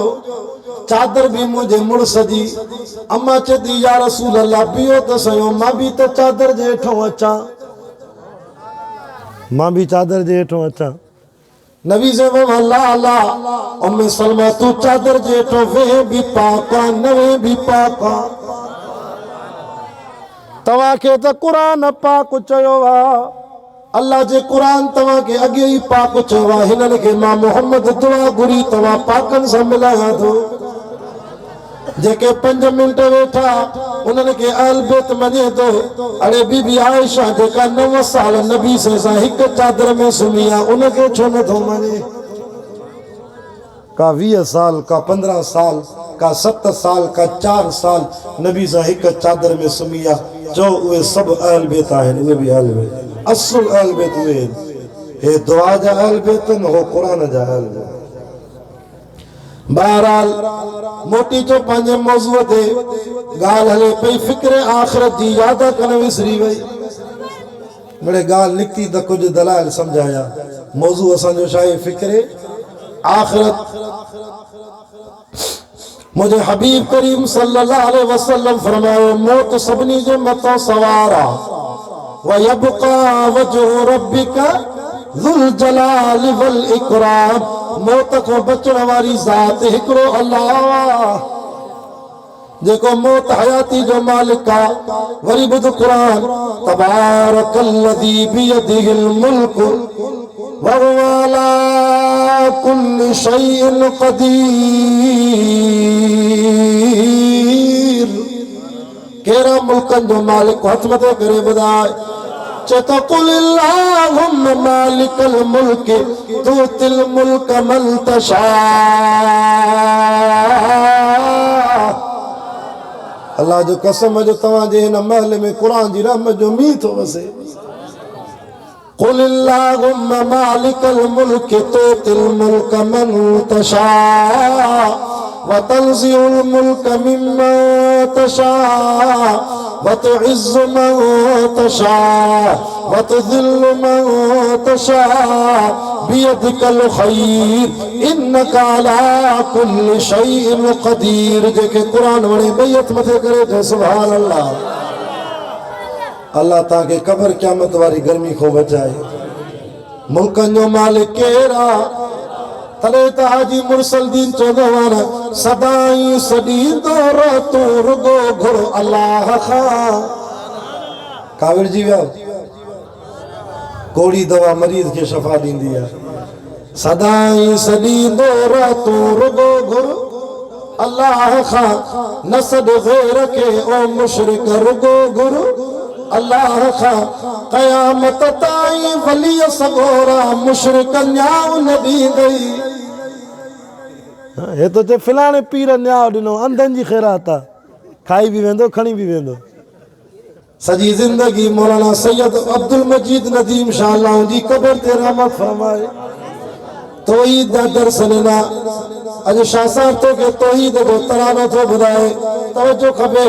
Speaker 1: चादर भी मुझे मुड़स जी। अम्मा चती या रसूल अल्लाह पियो तो सयो मां भी तो चादर जे हेठों अचा मां भी चादर जे हेठों अचा। नबी से अल्लाह अल्लाह उम्मे सलमा तू चादर जे हेठों वे भी पाका नवे भी पाका तवा के तो कुरान पाक चयो वा अल्लाह जे कुरान तवा के अगे ही पाक चयो वा हिनन के मां मोहम्मद दुआ घुरी तवा पाकन से मिलाया थो जेके 5 मिनट वेठा उन्हनि के अहल बैत मञे तो। अरे बीबी आयशा जेका 9 साल नबी से हिक चादर में सुम्ही आ उनके छो नथो मञे। का 20 साल का 15 साल का 7 साल का 4 साल नबी से हिक चादर में सुम्ही आ जो उहे सब अहल बैत आहिनि उहे भी अहल बैत असुल अहल बैत उहे हे दुआ जा अहल बैत न हो कुरान जा अहल बैत। बहरहाल मोटी जो पंहिंजे मौज़ूअ ते ॻाल्हि हले पई फ़िक्र आख़िरत जी याद कन विसरी वई। बड़े ॻाल्हि निकिती त कुझु दलाइल सम्झाया। मौज़ू असांजो छा आहे फ़िक्र आख़िरत। मुझे हबीब करीम सल्लल्लाहु अलैहि वसल्लम फरमायो मौत सभिनी जे मथां सवार आहे व यबका वजहु रब्बिका ज़ुल जलाल वल इकराम। मौत को बचण वारी ज़ात हिकिड़ो अल्लाह जेको मौत हयाती जो मालिक आ। वरी ॿुध कुरान तबारकल्लज़ी बियदिहिल मुल्क व हुवा अला कुल्लि शैइन क़दीर। केरा मुल्कन जो मालिक हथ मथे करे ॿुधाए चेतो कुल अल्लाहुम्मा मालिकल मुल्क तुतिल मुल्क मन तशा। अल्लाह जो कसम जो तव्हां जे हिन महल में कुरान जी रहमत जो मींहुं थो वसे। कुल अल्लाहुम्मा मालिकल मुल्क तुतिल मुल्क मन तशा व तंज़िउल मुल्क मिम्मन तशा व तुइज़्ज़ु मन तशा व तुज़िल्लु मन तशा बियदिकल खैर इन्नका अला कुल्लि शैइन क़दीर। जेके कुरान वणे बैत मथे करे तो सुभान अल्लाह। अल्लाह ताके कब्र क़यामत वारी गर्मी को बचाए। मुल्कन जो मालिक केरा तले त हाजी मुरसल दीन चौधवान सदाई सदीदो रतो रुगो घुरो अल्लाह खां। काविर जी विया कोड़ी दवा मरीज के शफा दींदी है। सदाई सदीदो रतो रुगो घुरो अल्लाह खां नसद गैर के ओ मुशरिक रुगो घुरो अल्लाह खां। क़यामत ताईं वली सगोरा मुशरिक न्याउ न ॾींदई। हे तो चे फिलाणे पीर न्याउ ॾिनो अंधनि जी ख़ैरात आहे खाई भी वेंदो खणी भी वेंदो। सजी ज़िंदगी मौलाना सैयद अब्दुल मजीद नदीम शाह अल्लाह जी कब्र ते रहमत फरमाए। तौहीद दा दर्स ॾिना अॼु शाह साहब तो के तौहीद जो तरानो थो ॿुधाए तवजो खपे।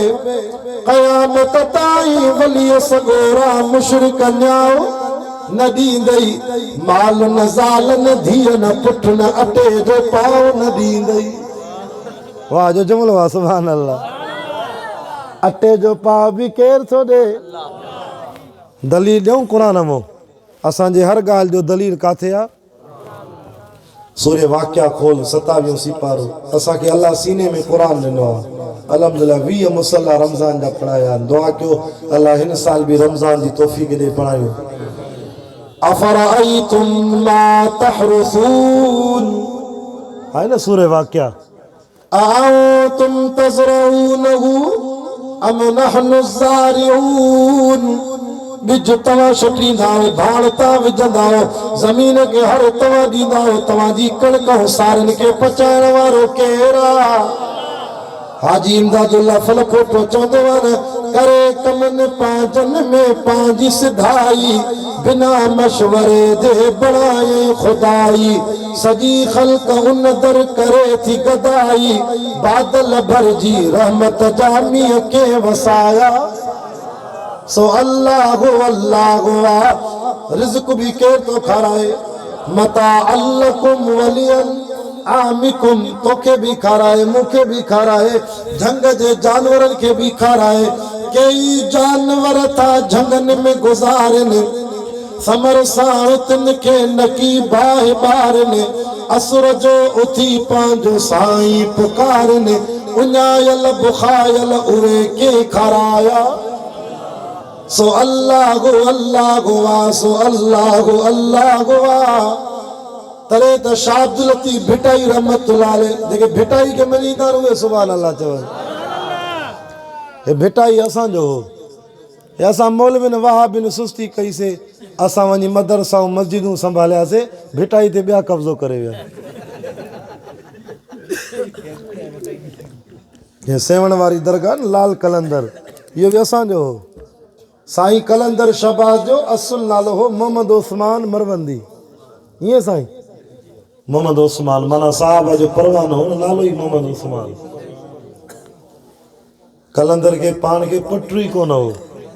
Speaker 1: क़यामत ताईं वली सगोरा मुशरिक न्याउ न ॾींदई। माल न ज़ाल न धीअ न पुट न अटे जो पाव न ॾींदई। वाह जो जुमिलो आहे सुभान अल्लाह। अटे जो पाव भी केर थो ॾे। दलील ॾियूं क़ुरान मां असांजे हर ॻाल्हि जो दलील काथे आहे। सूर्य वाक़िया खोल 27 सिपारो असांखे अल्लाह सीने में क़ुरान ॾिनो आहे। अल्हम्दुलिल्लाह 20 मुसल्ला रमज़ान जा पढ़ाया। दुआ कयो अल्लाह हिन साल भी रमज़ान जी तौफीक दे पढ़ायो। अफराइतुम मा तहरुसून है ना सूरह वाक़िया। अअंतुम तज़रऊनहु अम नहनु ज़ारिऊन। बिज तवा छटींदा हो, भाण तव्हां विझंदा हो, ज़मीन खे हर तव्हां ॾींदा हो, तव्हांजी कणक सारन खे पचाइण वारो केरु आहे? हाजी इमदादुल्लाह फलकोटो चवंदो आहे न, करे कमन पांचन में पंहिंजी सिधाई, बिना मशवरे दे बणाए खुदाई, सजी ख़ल्क़ उन दर करे थी गदाई, बादल भरजी रहमत जामीअ के वसाया। सो अल्लाह अल्लाह रिज़्क भी केर तो खाराए, मता अल्लकुम वलियन आमिकुम, तोखे भी खाराए मूंखे भी खाराए, झंग जे जानवरनि खे भी खाराए। कई जानवर था झंगनि में गुज़ारनि, समर सां तिन खे नकी बाहि ॿारनि, असुर जो उथी पंहिंजो साईं पुकारनि, उञायल बुखायल उहे के खाराया। सो अल्लाह अल्लाह वा, सो अल्लाह अल्लाह वा। तरे त शाह अब्दुल लतीफ भिटाई रहमतुल्लाह अलैह जेके भिटाई के मञींदा उहे सुभान अल्लाह चवनि। हे भिटाई असांजो हो, हे असां मौलवी न वहाबी न सुस्ती कईसीं, असां वञी मदरसाऊं मस्जिदूं संभालियासीं, भिटाई ते ॿिया कब्ज़ो करे विया। हे सेवण वारी दरगाह न लाल कलंदर, इहो बि असांजो हो। साईं कलंदर शहबाज जो असुल नालो हो मोहम्मद उस्मान मरवंदी। ईअं साईं मोहम्मद उस्मान माना साहब जो परवानो हो, नालो ही मोहम्मद उस्मान। कलंदर के पान के पटरी कोन हो,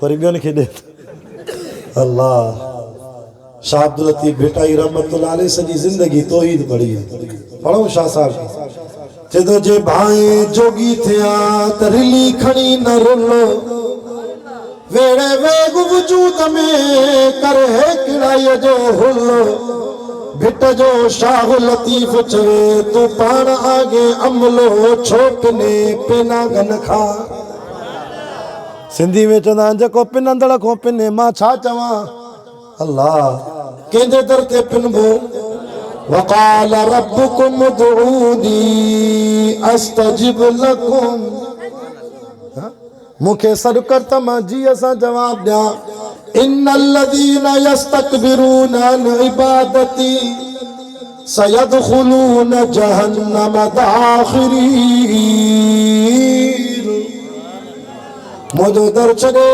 Speaker 1: पर ॿियनि खे ॾे। अल्लाह शाह अब्दुल लतीफ भिटाई रहमतुल्लाह अलैह सॼी ज़िंदगी तौहीद पढ़ी। पढ़ो शाह साहब चेदो जे भाई जोगी थिया त रिली खणी न रुलो, वेड़े वेग वजूद में करे किड़ाई जो हुलो, भिट जो शाह लतीफ चवे तू पाण आगे अमलो, छोकने पिना गन खा। सिंधी में चवंदा जेको पिनंदड़ को पिने, मां छा चवां? अल्लाह कंहिंजे दर ते पिनबो? वक़ाल रब्बुकुम उदऊनी अस्तजिब लकुम, मूंखे सॾु कर त मां जीअं सां जवाब ॾियां। इन्नल्लज़ीना यस्तकबिरून अन इबादती सयदखुलून जहन्नम दाखिरीन। मुंहिंजो दर छॾे,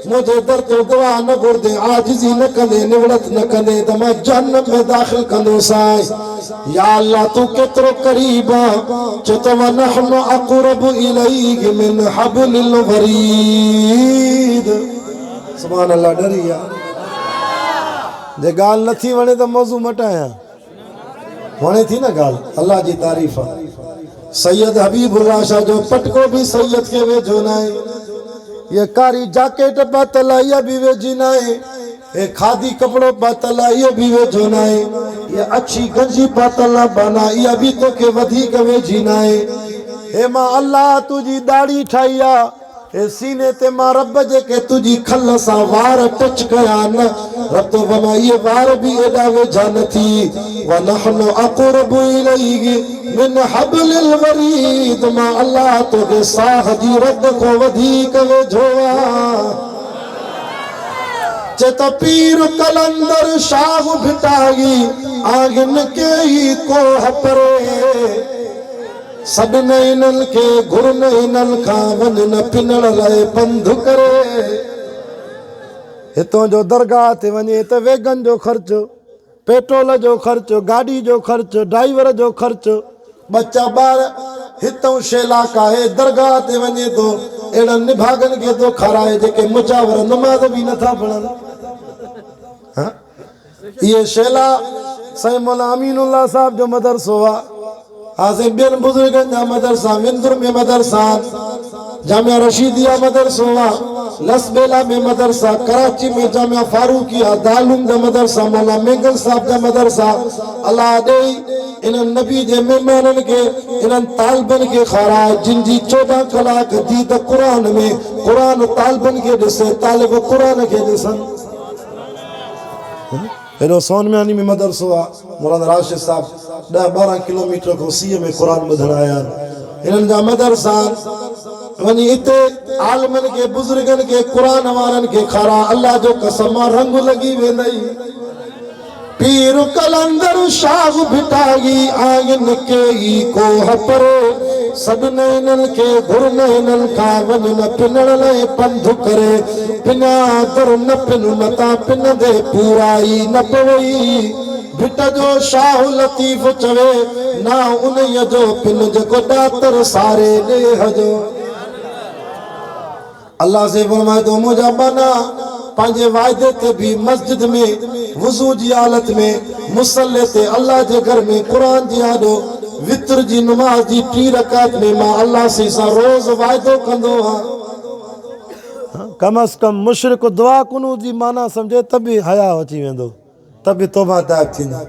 Speaker 1: मुंहिंजे दर ते दुआ न घुरदे, आजिज़ी न कंदे, निवड़त न कंदे त मां जहन्नम में दाख़िल कंदो साईं। या अल्लाह तू केतिरो करीब आ, चो त वनहनु अक़रबु इलैहि मिन हब्लिल वरीद। सुभान अल्लाह, डरी विया। जे ॻाल्हि नथी वणे त मौज़ू मटायां, वणे थी न ॻाल्हि, अल्लाह जी तारीफ़ आहे। सैयद हबीबुल्लाह शाह जो पटको भी सैयद के वेझो न आहे, ये कारी जैकेट पातल इहा बि वेझी न आहे, हे खादी कपिड़ो पातल इहो बि वेझो न आहे, ये अच्छी गंजी पातल बाना इहा बि तोखे वधीक वेझी न आहे। हे मां अल्लाह तुंहिंजी दाढ़ी ठाही आहे, हे सीने ते मां रब जेके तुंहिंजी खल सां वार टच कया न, रब तो बमा इहे वार बि एॾा वेझा न थी। वनहनु अक़रबु इलैहि मिन हब्लिल वरीद, मां अल्लाह तोखे साह जी रद को वधीक वेझो आहे। चेत पीर कलंदर शाह भिटाई आगिन के ही कोह परे, सभिनी इन्हनि खे घुरन इन्हनि खां वञ न पिनण लाइ पंधु करे। हितां जो दरगाह ते वञे त वेगन जो ख़र्चो, पेट्रोल जो ख़र्चो, गाॾी जो ख़र्चो, ड्राइवर जो ख़र्चो, बच्चा ॿार। हितां शेला काहे दरगाह ते वञे थो अहिड़नि निभागनि खे थो खाराए जेके मुजावर नमाज़ बि नथा पढ़नि। इहे शेला साईं मौला अमीनुल्लाह साहब जो मदरसो आहे, हाज़िर ॿियनि बुज़ुर्गनि जा मदरसा, विंदुर में मदरसा, जामिया रशीदिया मदरसो आहे, लसबेला में मदरसा, कराची में जामिया फारूकिया, दालूम जा मदरसा, मौला मेंगल साहब जा मदरसा। अल्लाह ॾे इन नबी जे मेहमानन के इन तालबन के खाराए जिन जी 14 कलाक दीद कुरान में कुरान तालबन के ॾिसे तालिब कुरान के ॾिसन। हेॾो सोनमियानी में मदरसो आहे मौलाना राशिद साहब 10-12 किलोमीटर को सीए में कुरान ॿुधण आया आहिनि। इन्हनि जा मदरसा वञी हिते आलमन के बुजुर्गन के कुरान वारन के खारा अल्लाह जो कसम रंग लगी वेंदई। पीर कलंदर शाह भिटागी आयन के ई को हपरे सदन इनन के घुर नैनन का वन न पिनण ले पंध करे पिना दर न पिन मता पिन दे पूराई न पवई भिट जो शाह लतीफ चवे ना उन जो पिन जको दातर सारे देह जो। अल्लाह से फरमाए तो मुझा बना पांजे वायदे ते भी मस्जिद में वुजू जी हालत में मुसल्ले ते अल्लाह जे घर में कुरान जी आडो वित्र जी नमाज जी 3 रकात में मां अल्लाह से सा रोज वायदो कंदो हां। कम अज कम मुशरिक दुआ कुनू जी माना समझे तब भी हया अची वेंदो तब भी तौबा ताब थींदा।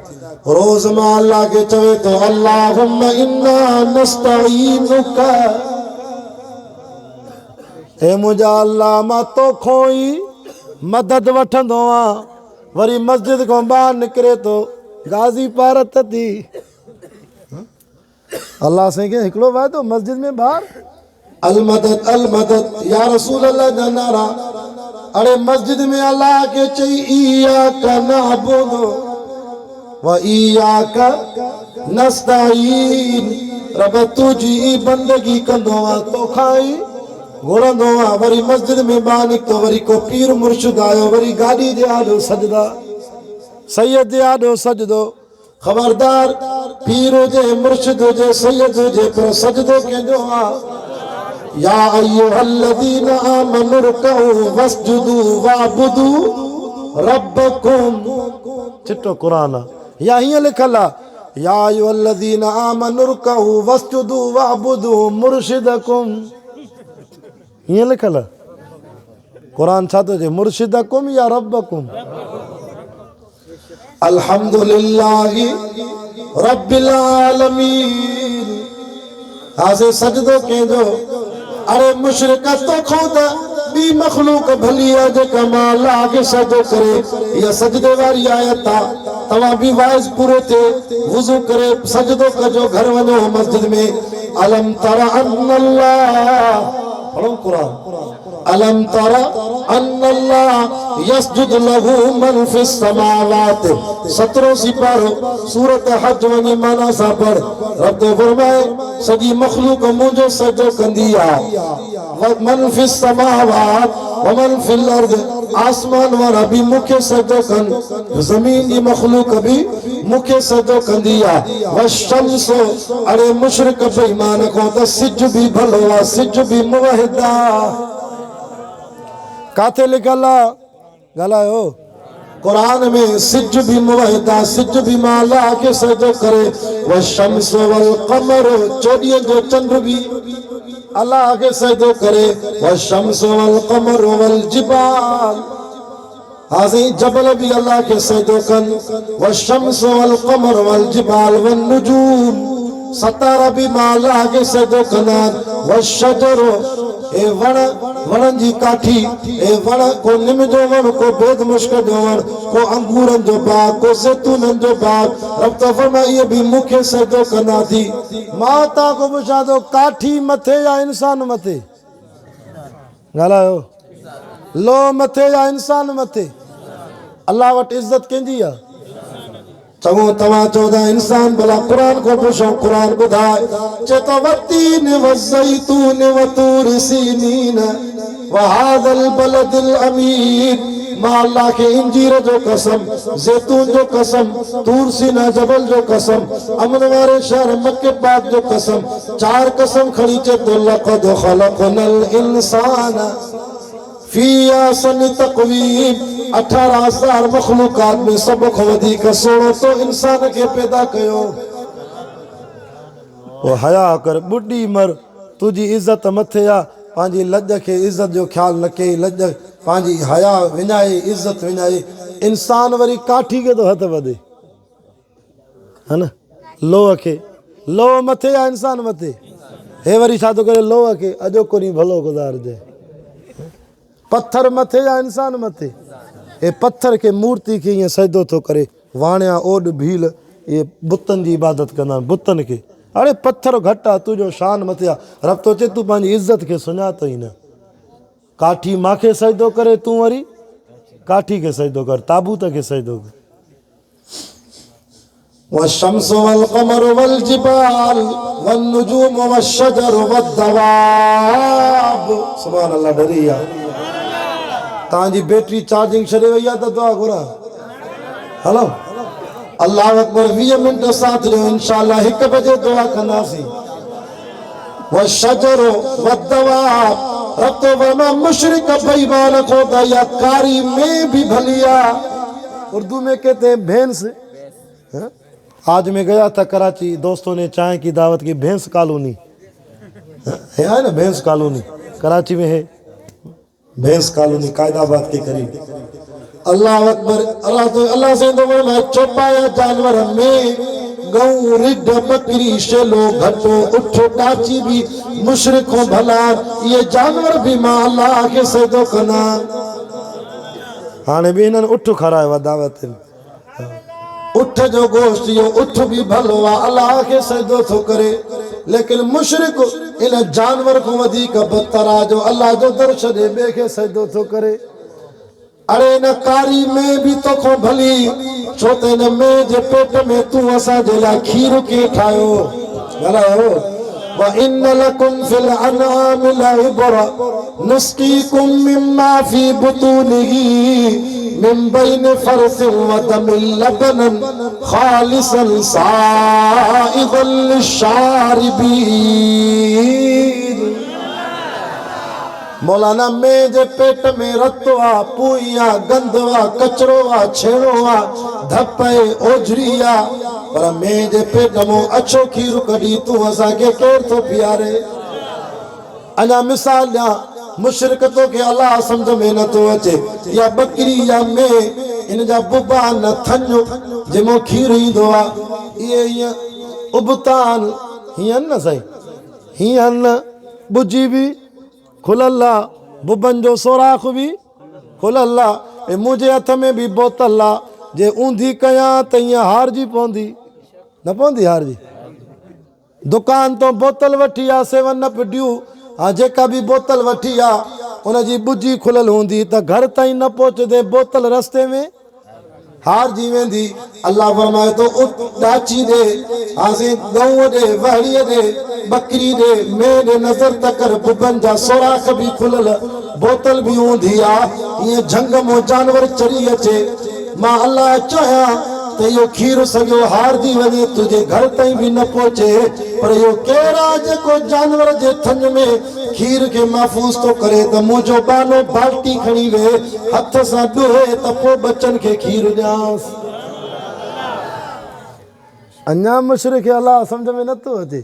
Speaker 1: रोज मां अल्लाह के चवे तो अल्लाहुम्मा इन्ना नस्तईनुका ए मुझा अल्लाह मां तो खोई मदद वठंदो आं। वरी मस्जिद को ॿाहिरि निकिरे तो गाज़ी पारत थी अल्लाह से के हिकिड़ो वाइदो मस्जिद में ॿाहिरि अल मदद या रसूल अल्लाह जा नारा। अरे मस्जिद में अल्लाह के चई इय्याका नअबुदु व इय्याका नस्तईन रब तुझी बंदगी कंदो आं तोखां ई घुरंदो आं। वरी मस्जिद में ॿाहिरि निकितो वरी को पीर मुर्शिद आयो वरी गाॾी जे आॾो सजदा सैयद जे आॾो सजदो। ख़बरदार पीर हुजे मुर्शिद हुजे सैयद हुजे पर सजदो कंहिंजो आहे। या अय्युहल्लज़ीना आमनु रुकऊ वस्जुदू वअबुदू रब्बकुम चिट्टो कुरान आहे या हीअं लिखल आहे या अय्युहल्लज़ीना आमनु रुकऊ वस्जुदू वअबुदू मुर्शिदकुम हीअं लिखल कुरान छा थो चए मुर्शिदकुम या रब्बकुम। अल्हम्दुलिल्लाहि रब्बिल आलमीन हाज़े सजदो कंहिंजो। अरे मुशरिक तो खोदा बी मखलूक भली है जेका मां अल्लाह खे सजदो करे या सजदे वारी आयत आहे। तव्हां बि वाइज़ पूरो थिए वुज़ू करे सजदो कजो घर वञो मस्जिद में। अलम तरा अन्नल्लाह पढ़ो कुरान अलम तरा अन्नल्लाह यस्जुद लहू मन फिस समावात 17 सिपारो सूरत हज वनी माना सा पढ़। रब तो फरमाए सजी मखलूक मुझो सजो कंदी आ मन फिस समावात व मन फिल अर्द आसमान वारा भी मुखे सजो कन जमीन की मखलूक भी मुखे सजो कंदी आ। व शम्स अरे मुशरिक बेईमान को त सिज भी भलो आ सिज भी मुवहिदा काथे लिखल आहे ॻाल्हायो कुरान में सिज भी मुवहिदा सिज भी मां अल्लाह के सजदो करे। व शम्स वल कमर चोॾींहं जो चंड भी अल्लाह के सजदो करे। व शम्स वल कमर वल जिबाल हाज़ी जबल भी अल्लाह के सजदो कन। व शम्स वल कमर वल जिबाल वन नुजूम सतारा भी मां अल्लाह के सजदो कंदा। व शजर ए वण जी काठी ए वण को निम जो वण को बेद मुश्क जो वण को अंगूरन जो बाग को ज़ैतूनन जो बाग रब तो फरमाए ये भी मुखे सजदो कंदा थी। मां ता को पुछां थो काठी मथे या इंसान मथे ॻाल्हायो लो मथे या इंसान मथे अल्लाह वटि इज़त कंहिंजी आहे चङो तव्हां चओ था इंसान भला कुरान को पुछो कुरान ॿुधाए चए तो वतीन व ज़ैतून व तूर सीनीन व हाज़ल बलदिल अमीन। मां अल्लाह के इंजीर जो कसम ज़ैतून जो कसम तूर सीना जबल जो कसम अमन वारे शहर मक्के पाक जो कसम 4 कसम खड़ी चे तो लक़द ख़लक़नल इंसान फी अहसन तक़वीम 18,000 मखलूकात में सब को वधीक सोणो तो इंसान के पैदा कयो। वो हया कर बुढ़ी मर तुझी इज्जत मथे आ पांजी लज के इज्जत जो ख्याल न कई लज पांजी हया विञाए इज्जत विञाए इंसान वरी काठी के तो हथ वधे है ना लोह खे, लोह मथे या इंसान मथे? हे वरी छा थो करे लोह खे, अॼो को ॾींहुं भलो गुज़ारिजे। पत्थर मथे या इंसान मथे? हे पत्थर खे मूर्ति खे ईअं सजदो थो करे, वाणिया ओड भील ये बुतनि जी इबादत कंदा आहिनि, बुतनि खे। अड़े पत्थर घटि आहे, तुंहिंजो शान मथे आहे। रब थो चए तूं पंहिंजी इज़त खे सुञातो ई न। काठी मूंखे सजदो करे, तूं वरी काठी खे सजदो कर, ताबूत खे सजदो कर। वशम्स वल क़मर वल जिबाल वन नुजूम वश्शजर वद्दवाब। सुभान अल्लाह, डरी विया। तव्हांजी बैटरी चार्जिंग छॾे वई आहे त दुआ घुरां? हलो अल्लाह अकबर 20 मिनट साथ ॾियो, इंशाअल्लाह 1 बजे दुआ कंदासीं। वश्शजर वद्दवाब। रब तो फरमा मुशरिक बेईमान खुदा या कारी में भी भलिया। उर्दू में कहते हैं भैंस। आज मैं गया था कराची, दोस्तों ने चाय की दावत की, भैंस कॉलोनी है ना, भैंस कॉलोनी कराची में है, भैंस कॉलोनी कायदाबाद के करीब। अल्लाह अकबर। अल्लाह से तो मैं चौपाया जानवर में गऊ रिड बकरी शेलो घटो उठो डाची भी मुशरिको भला, ये जानवर भी मां अल्लाह के सजदो कना। हाणे भी इन्हनि उठ खारायो आहे दावत। उठ जो गोश्त यो उठ भी भलो आहे, अल्लाह के सजदो थो करे। लेकिन मुशरिक इन जानवर को वधीक बदतर आहे जो अल्लाह जो दर छॾे ॿिए खे सजदो थो करे। अरे न कारी में भी तो को भली, छो त हिन में जे पेट में तूं असांजे लाइ खीर खे ठाहियो। ॻाल्हायो। व इन लकुम फिल अनआम लइबरा नुस्कीकुम मिम्मा फी बुतूनिही मिन बैन फरसिन व दमिल लबनन खालिसन साइगन लिशारिबीन। मौलाना में जे पेट में रतो आ, पूई आ, गंद आ, कचरो आ, छेड़ो आ, धप है, ओझरी आ, पर में जे पेट में अछो खीर कढी तूं असांखे केर थो पीआरे। अञा मिसाल ॾियां, मुशरिक तो के अल्लाह सम्झ में नथो अचे, या बकरी या में इन जा बुबा न थञो जंहिंमो खीर ईंदो आ, इहे हीअं उबतान हीअं न साईं, हीअं न बुजी बि खुलल आ, बुबन जो सोराख भी खुलल आ, मुंहिंजे हथ में भी बोतल आ, जे ऊंधी कयां त ईअं हारजी पवंदी, न पवंदी हारजी। दुकान तो बोतल वठी आ 7 अप ड्यू, हाँ जेका भी बोतल वठी आ उनजी बुजी खुलल हूंदी त घर ताईं न पहुचदे, बोतल रस्ते में हारजी वेंदी। अल्लाह फरमाए तो डाची दे, आसे गऊ दे, वहड़ीअ दे, बकरी दे, में दे, नजर तकर बुबन जा सोराख भी खुलल, बोतल भी ऊंधी आ, ये झंग मो जानवर चढ़ी अचे, मां अल्लाह चाया तो यो खीर सॼो हारजी वञे, तुझे घर ताईं भी न पहुचे, पर यो केरा जेको जानवर जे थन में खीर के महफूज तो करे त मुंहिंजो बानो बाल्टी खणी वे, हथ सां ॾुहे त पोइ बच्चन के खीर ॾियांस। अञा मुशरिक खे अल्लाह सम्झ में नथो अचे।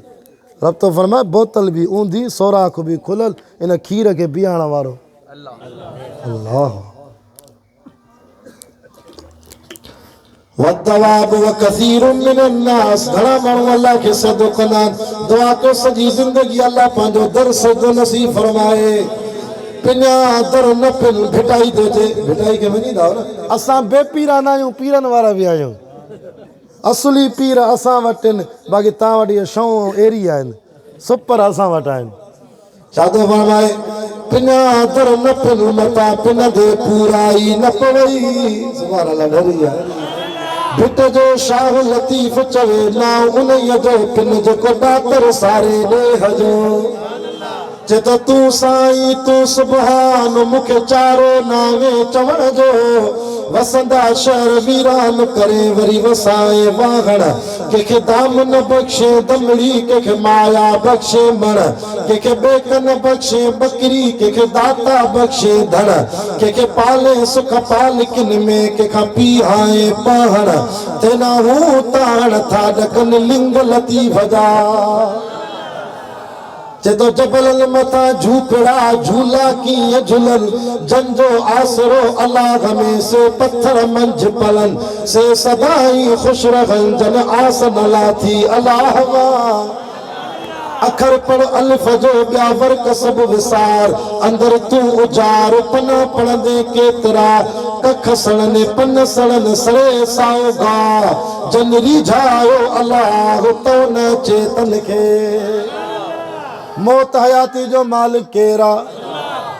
Speaker 1: रब तो फरमाए बोतल भी ऊंधी, सोराख भी खुलल, इन खीर के पीआरण वारो अल्लाह। वद्दवाब व कसीरुम मिनन नास, घणा माण्हू अल्लाह के सजदो कंदा आहिनि। दुआ कयो सॼी ज़िंदगी अल्लाह पंहिंजो दर सजदो नसीब फरमाए। पिञा दर न पिन भिटाई ते अचे, भिटाई खे वञींदा हो न। असां बेपीरा न आहियूं, पीरनि वारा बि आहियूं। असली पीर असां वटि आहिनि, बाक़ी तव्हां वटि इहे शऊं एरिया आहिनि, सुपर असां वटि आहिनि। छा थो फरमाए? पिञा दर न पिन मता पिन दे पूराई न पवई। सुभान अल्लाह, डरी विया। भिट जो शाह लतीफ़ चवे ना उन्हीअ जो पिन जेको ॾातर सारे ॾेह जो, जे त तूं साईं तूं सुभान मूंखे चारो नावे चवण जो, वसंदा शहर वीरान करे वरी वसाए वाहण, कंहिंखे दाम न बख़्शे दमड़ी, कंहिंखे माया बख़्शे मण, कंहिंखे बेकन बख़्शे बकरी, कंहिंखे दाता बख़्शे धण, कंहिंखे पाले सुख पालिकिन में, कंहिंखां पीहाए पाहण, तेना हू ताण था ॾकनि लिंग लतीफ़ जा। तो जबल मथा झूपड़ा झूला कीअं झूलन जंजो आसरो अल्लाह में से पत्थर मंझ पलन से सदाई खुश रहन जन आस नला थी अल्लाह अखर पढ़ अलिफ जो ॿिया वर्क सभु विसार अंदर तू उजार पना पढ़ंदे केतिरा कख सड़ने पन सड़न सड़े साओ गा जन रिझायो अल्लाह तो न चेतन के मौत हयाती जो मालिक केरा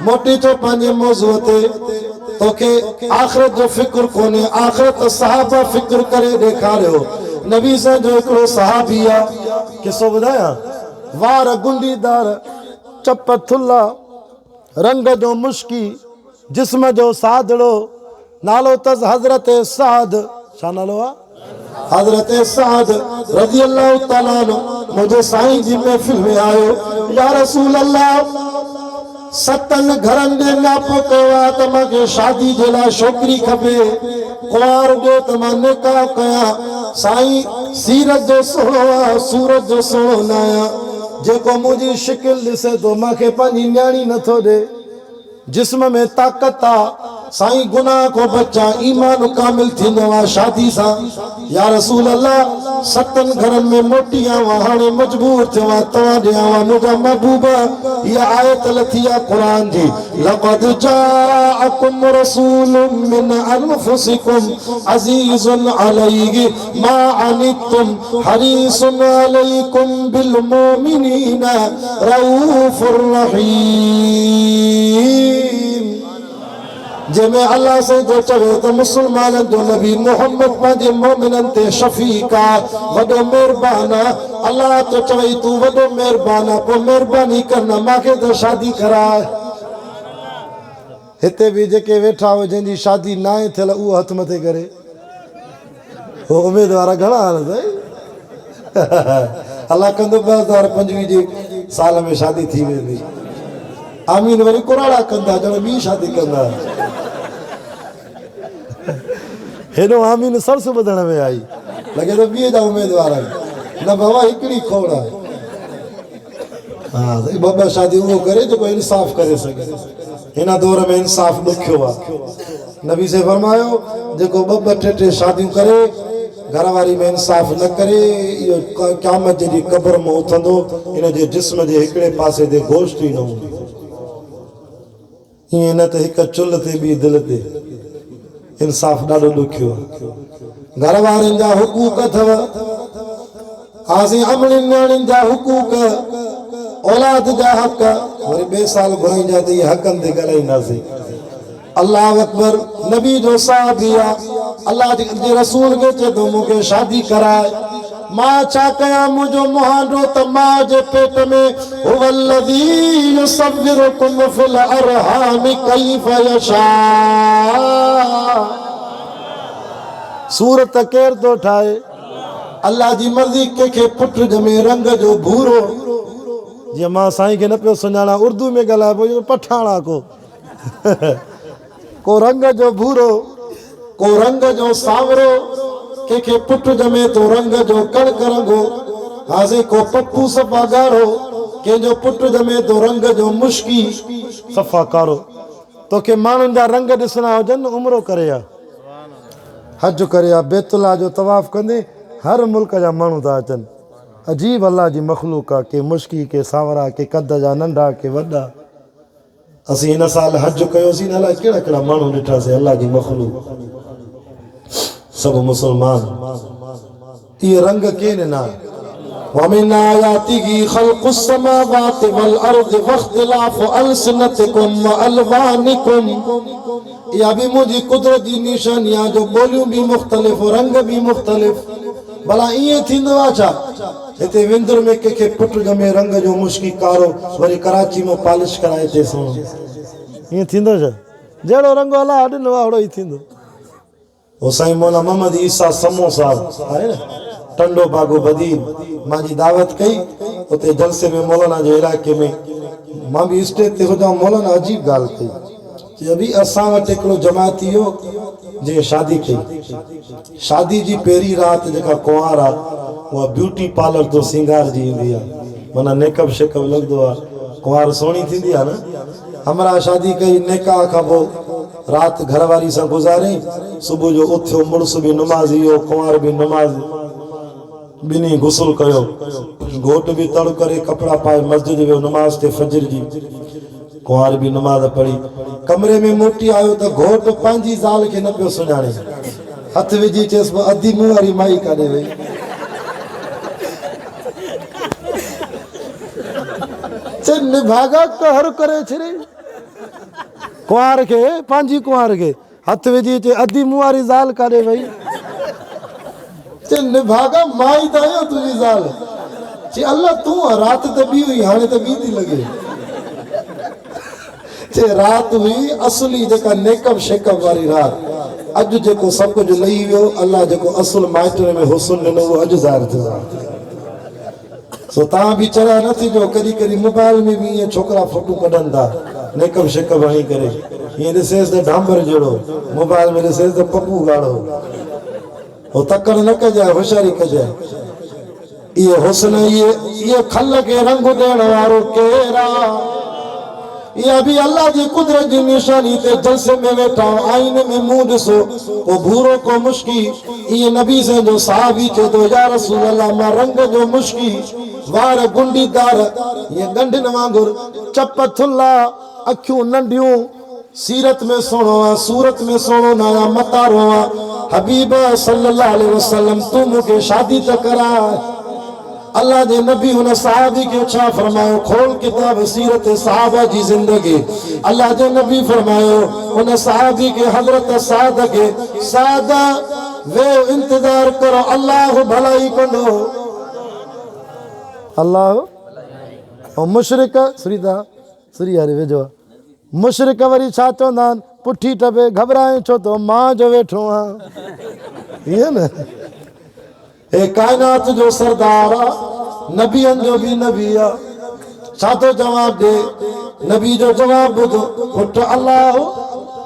Speaker 1: मोटी तो पंहिंजे मौज़ूअ ते तोखे आख़िरत जो फिक्र कोन्हे आख़िरत सहाबा फिक्र करे ॾेखारियो नबी सां जो हिकिड़ो सहाबी आहे किसो ॿुधायां वार गुंडीदार चप थुल्ला रंग जो मुश्की जिस्म जो सादड़ो नालो तस हज़रत साद छा नालो आहे हज़रत साद रज़ी अल्लाह ताला अन्हु मुझे साईं जी महफ़िल में आयो या रसूल अल्लाह सतन घरनि ॾे नापो कयो आहे त मूंखे शादी जे लाइ छोकिरी खपे कुंवार ॾियो त मां निकाह कयां साईं सीरत जो सुहिणो आहे सूरत जो सुहिणो न आहियां जेको मुंहिंजी शिकिल ॾिसे थो मूंखे पंहिंजी न्याणी नथो ॾे जिस्म में ताक़त आहे साईं गुनाह को बच्चा ईमान कामिल थींदो आहे शादी सां या रसूल अल्लाह सतन घरनि में मोटी आहियां हाणे मजबूर थियो आहे तव्हां ॾे आहियां मुंहिंजा महबूबा इहा आयत लथी आहे क़ुरान जी लक़द जाअकुम रसूलुम मिन अनफुसिकुम अज़ीज़ुन अलैहि मा अनित्तुम हरीसुन अलैकुम बिल मुमिनीना रऊफुर रहीम जंहिंमें अल्लाह से जो चवे तो मुसलमाननि जो नबी मोहम्मद पंहिंजे मोमिननि ते शफ़ीक़ आहे वॾो महिरबान आहे अल्लाह तो चवई तूं वॾो महिरबान आहे पोइ महिरबानी कर न मूंखे त शादी कराए हिते बि जेके वेठा हो जंहिंजी शादी न आहे थियल उहो हथ मथे करे हो उमेदवार घणा आहिनि साईं अल्लाह कंदो 2025 साल में शादी थी वेंदी आमीन वरी कुराड़ा कंदा ॼण ॿी शादी कंदा हेॾो आमीन सरस ॿुधण में आई लॻे थो ॿिए जा उमेदवार आहिनि न बाबा हिकिड़ी खोड़ आहे हा ॿ ॿ शादी उहो करे जेको इंसाफ़ करे सघे हिन दौर में इंसाफ़ ॾुखियो आहे नबी से फरमायो जेको ॿ ॿ टे टे शादियूं करे घरवारी में इंसाफ़ न करे इहो क़यामत जी क़ब्र में उथंदो इन जे जिस्म जे हिकिड़े पासे ते गोश्त ई न हूंदी ईअं न त हिकु चुल्ह ते ॿी दिलि ते इंसाफ़ ॾाढो ॾुखियो आहे घर वारनि जा हुकूक अथव आसीं अमड़ियुनि न्याणियुनि जा हुकूक औलाद जा हक़ वरी ॿिए साल घुराईंदा त इहे हक़नि ते ॻाल्हाईंदासीं अल्लाह अकबर नबी जो साहबी आहे अल्लाह जे रसूल खे चए थो मूंखे शादी कराए मां छा कयां मुंहिंजो मुहांडो त मां जे पेट में हुवल्लज़ी युसव्विरुकुम फिल अरहाम कैफ़ यशा सूरत केर थो ठाहे अल्लाह जी मर्ज़ी कंहिंखे पुट ॼमे रंग जो भूरो जीअं मां साईं खे न पियो सुञाणा उर्दू में ॻाल्हाए पियो पठाणा को रंग जो भूरो को रंग जो सावरो कंहिंखे पुट ॼमे तो रंग जो कणक रंगो हाज़े को पप्पू सफ़ा ॻाढ़ो कंहिंजो पुट ॼमे तो रंग जो मुश्की सफ़ा कारो तोखे माण्हुनि जा रंग ॾिसणा हुजनि उमिरो करे आ हज करे आ बैतुल्लाह जो तवाफ़ कंदे हर मुल्क जा माण्हू था अचनि अजीब अल्लाह जी मखलूक आहे के मुश्की के सावरा के कद जा नंढा के वॾा असीं हिन साल हज कयोसीं न अलाए कहिड़ा कहिड़ा माण्हू ॾिठासीं अल्लाह जी मखलूक सब मुसलमान ये रंग के ना वमिन आयातिही खल्कुस समावाति वल अर्दि वख्तिलाफु अलसिनतिकुम व अलवानिकुम या भी मुझी कुदरत जी निशानियां जो बोलियूं भी मुख्तलिफ रंग भी मुख्तलिफ भला ये थींदो आहे छा हिते विंदुर में कंहिंखे पुट ॼमे रंग जो मुश्की कारो वरी कराची में पॉलिश कराए ते सुहिणो ईअं थींदो छा जहिड़ो रंग अलाह ॾिनो आहे ओड़ो ई थींदो वो साईं मौला मोहम्मद ईसा समो साहब आहे न टंडो बागो बदीन मांजी दावत कई उते जलसे में मौलाना जे इलाके में मां भी स्टेज ते हुजां मौलाना अजीब ॻाल्हि कई कि अभी असां वटि हिकिड़ो जमाती हो जे शादी कई शादी जी पहिरीं राति जेका कुंवार आहे उहा ब्यूटी पार्लर तो सिंगार जी ईंदी आहे मना नेकब शेकब लगदो आ कुंवार सोणी थींदी आ ना। हमरा शादी कई निकाह खां पोइ रात घरवारी सां गुज़ारी, सुबुह जो उथियो मुड़ुस भी नमाज़ी हो, कुंवार भी नमाज़, बिनी गुस्ल कयो, घोट भी तड़ करे कपड़ा पाए मस्जिद वियो नमाज ते फजर जी, कुंवार भी नमाज पढ़ी। कमरे में मोटी आयो तो घोट पंहिंजी ज़ाल खे न पियो सुञाणे, हथ विझी चयसि अधी मुंहुं वारी माई काॾे वई। निभागा कहर करे छॾे कुंवार खे, पंहिंजी कुंवार खे हथ विझी चे अधी मुंहुं वारी ज़ाल काॾे वई। चे निभागा माई त आहियां तुंहिंजी ज़ाल। चे अल्लाह तूं रात त ॿी हुई, हाणे त ॿी थी लॻे। चे रात हुई असली जेका नेकब शेकब वारी रात। अॼु जेको सभु कुझु लही वियो, अल्लाह जेको असुल माइटनि में हुस्न ॾिनो उहो अॼु ज़ाहिर थियो। सो तव्हां बि चढ़ा न थीजो, कॾहिं कॾहिं मोबाइल में भी ईअं छोकिरा फोटू कढनि था नेकब शेकब हणी करे, ईअं ॾिसेसि त डांबर जहिड़ो, मोबाइल में ॾिसेसि त पप्पू गाढ़ो। हो तकड़ न कजाए, होशियारी कजाए। इहे हुस्न इहे खल खे रंग ॾियण वारो केरा, इहा बि अल्लाह जी कुदरत जी निशानी ते जलसे में वेठा आईने में मुंह ॾिसो वो भूरो को मुश्की। इहे नबी से जो साहबी चए थो या रसूल अल्लाह मां रंग जो मुश्की, वार गुंडीदार ये गंढन वांगुर, चप थुल्ला, अखियूं नंढियूं, सीरत में सोणो आ, सूरत में सोणो ना आ, मतारो आ। हबीब सल्लल्लाहु अलैहि वसल्लम तू मूंखे शादी त कराए। अल्लाह जे नबी हुन सहाबी के छा फरमायो, खोल किताब सीरत सहाबा जी जिंदगी। अल्लाह जे नबी फरमायो हुन सहाबी के हजरत साद के, सादा वे इंतजार करो अल्लाह भलाई कंदो। अल्लाह और मुशरिक श्रीदा श्री हरि वेजो मुशरिक वरी छा चवंदा आहिनि, पुठी टपे घबराए छो तो मां जो वेठो आहियां। ईअं न, हे कायनात जो सरदार आ, नबियन जो भी नबी आ, छा तो जवाब दे, नबी जो जवाब ॿुधो, पुट अल्लाह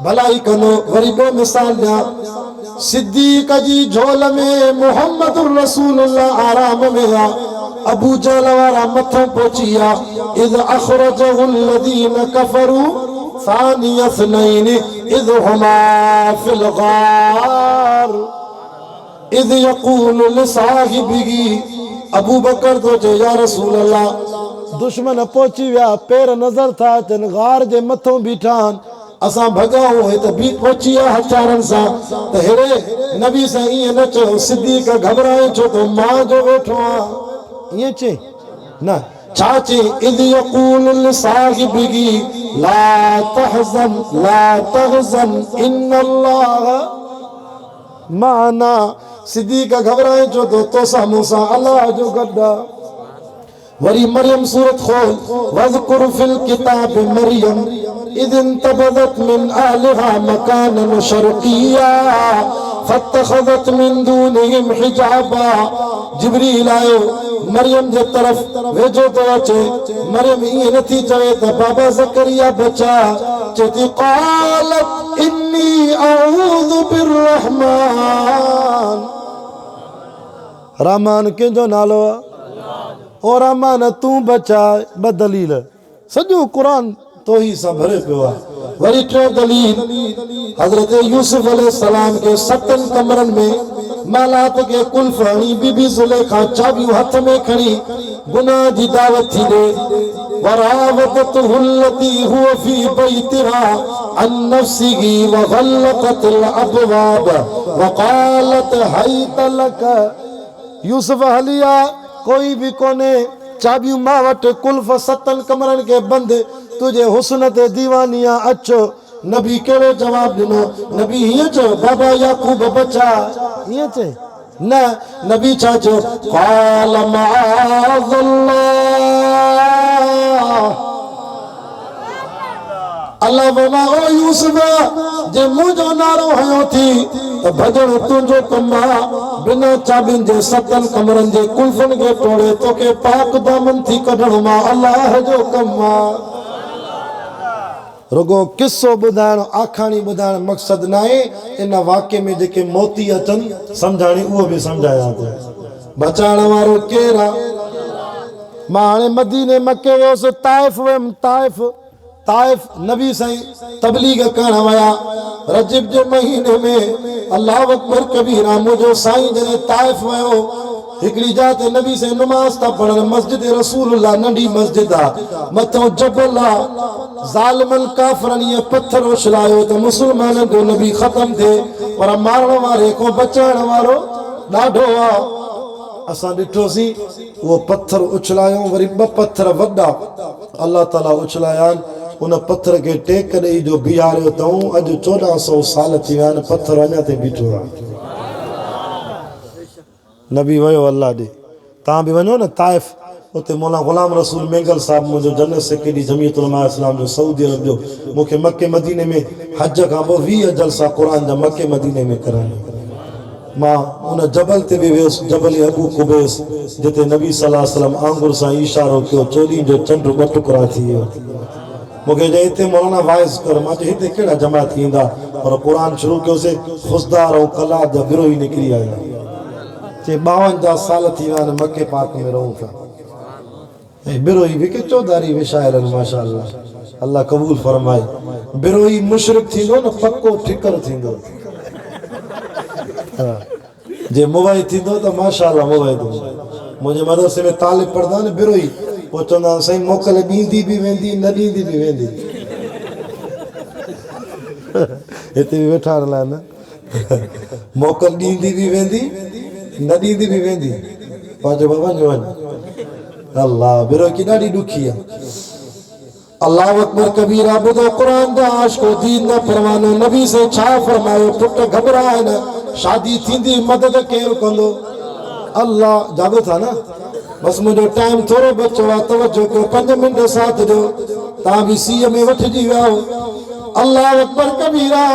Speaker 1: भलाई कंदो। वरी ॿियो मिसाल ॾियां, सिद्दीक जी झोल में मुहम्मदुर रसूलुल्लाह आराम में आ, अबू जहल वारा मथों पहुची आ। इज़ अखरजहुल लदीन कफरू सानी असनैन इज़ हुमा फिल गार इज़ यक़ूलु लिसाहिबिही। अबू बकर तो चए या रसूल अल्लाह, दुश्मन पहुची विया, पैर नज़र था अचनि, गार जे मथों बीठा आहिनि, असां भॻाऊं, हे त बी पहुची आहे हथियारनि सां। त हेड़े नबी सां ईअं न चयो, सिद्दीक़ घबराए छो तो मां जो वेठो आहियां, ईअं चए न, छा चए, इज़ यक़ूलु लिसाहिबिही ला तहज़न इन्नल्लाह माना। सिद्दीक़ घबराए छो तो तोसां मूंसां अल्लाह जो गॾु आहे। वरी मरियम सूरत खोल, वज़कुर फिल किताब मरियम इज़ इंतबज़त मिन अहलिहा मकानन शर्क़िया फत्तख़ज़त मिन दूनिहिम हिजाबा। जिब्रील आयो मरियम जे तरफ़ वेझो तो अचे, मरियम ईअं नथी चवे त बाबा ज़करिया बचा, चेती क़ालत इन्नी अऊज़ु बिर्रहमान। रहमान कंहिंजो नालो आहे, ओ रहमान तू बचाए, ब दलील, सॼो क़ुरान तो ही सां भरे पियो आहे। वरी टियों दलील, हज़रत यूसुफ अलैहिस्सलाम के 7 कमरनि में मालात के कुल्फ हणी, बीबी ज़ुलेखा चाबियूं हथ में खणी गुनाह जी दावत थी ॾे। वरावदतहु अल्लती हुव फी बैतिहा अन नफ्सिही वग़ल्लक़तिल अबवाब वक़ालत हैत लक। यूसुफ हलिया, कोई भी कोने, चाबियूं मां वटि, कुल्फ 7 कमरनि के बंद, तुझे हुस्न ते दीवानिया, अचो। नबी कहिड़ो जवाब ॾिनो, नबी हीअं चयो बाबा याकूब बचा, हीअं चए न, नबी छा चयो, क़ाल मआज़ल्लाह, अल्लाह वमा ओ यूसुफ जे मुंहिंजो नारो हयो थी त भॼण तुंहिंजो कमु आहे, बिना चाबियुनि जे 7 कमरनि जे कुल्फनि खे तोड़े तोखे पाक दामन थी कढणो मां अल्लाह जो कमु आहे। रुगो किस्सो ॿुधाइणु, आखाणी ॿुधाइणु मक़सदु न आहे। इन वाक़े में जेके मोती अचनि सम्झाणी उहो बि सम्झायां थो। बचाइण वारो केरु आहे? मां हाणे मदीने मके वियुसि ताइफ़ वियुमि ताइफ़ नबी साईं तबलीग करण विया रजब जे महीने में अल्लाह अकबर कबीरा मुंहिंजो साईं जॾहिं ताइफ़ वियो हिकिड़ी जात नबी साईं नमाज़ था पढ़नि मस्जिद रसूलुल्लाह नंढी मस्जिद आहे मथां जबल आहे ज़ालिमनि काफ़िरनि इएं पत्थर उछलायो त मुस्लमाननि जो नबी ख़तम थिए पर मारण वारे खां बचाइण वारो ॾाढो आहे असां ॾिठोसीं उहो पत्थर उछलायो वरी ॿ पत्थर वॾा अल्लाह ताला उछलाया आहिनि उन पत्थर खे टेक ॾेई जो बीहारियो अथऊं अॼु 1400 साल थी विया आहिनि पत्थर अञा ताईं बीठो आहे नबी वियो अल्लाह ॾे तव्हां बि वञो न ताइफ़ उते मौला ग़ुलाम रसूल मेंगल साहिब मुंहिंजो जनरल सेक्रेटरी जमीयत उलमा इस्लाम जो सऊदी अरब जो मूंखे मके मदीने में हज खां पोइ 20 जलसा क़ुरान जा मके मदीने में कराइणा मां उन जबल ते बि वियुसि जबल अबू कुबैस जिते नबी सल्लल्लाहु अलैहि वसल्लम आंगुर सां इशारो कयो चोॾीं जो चंड ॿ टुकड़ा थी वियो मूंखे चई हिते मौलाना वाइज़ कर मां चयो हिते कहिड़ा जमा थींदा पर क़ुरान शुरू कयोसीं ख़ुशदार ऐं कलाद जा बिरोही निकिरी आया चई 52 साल थी विया आहिनि मके पाक में रहूं था ऐं बिरोही बि के चौधारी विशाइर आहिनि माशाअल्लाह अल्लाह क़बूल फरमाए बिरोही मुशरिक थींदो न पको ठिकर थींदो जे मुवाई थींदो त माशाअल्लाह मुवाई थींदो मुंहिंजे मदरसे में तालिब पढ़ंदा न बिरोही पोइ चवंदा साईं मोकल ॾींदी बि वेंदी न ॾींदी बि वेंदी हिते बि वेठा लाइ न मोकल ॾींदी बि वेंदी न ॾींदी बि वेंदी पंहिंजो वञ अल्लाह बिरोही ॾाढी ॾुखी आहे अल्लाह अकबर कबीरा ॿुधो क़ुरान जा आशिक़ो दीन न परवानो नबी से छा फरमायो पुट घबराए न शादी थींदी मदद केरु कंदो अल्लाह जाॻो था न बस मुंहिंजो टाइम थोरो बचो आहे तवजो कयो 5 मिंट साथ ॾियो तव्हां बि सीअ में वठिजी विया अल्लाह अकबर कबीरा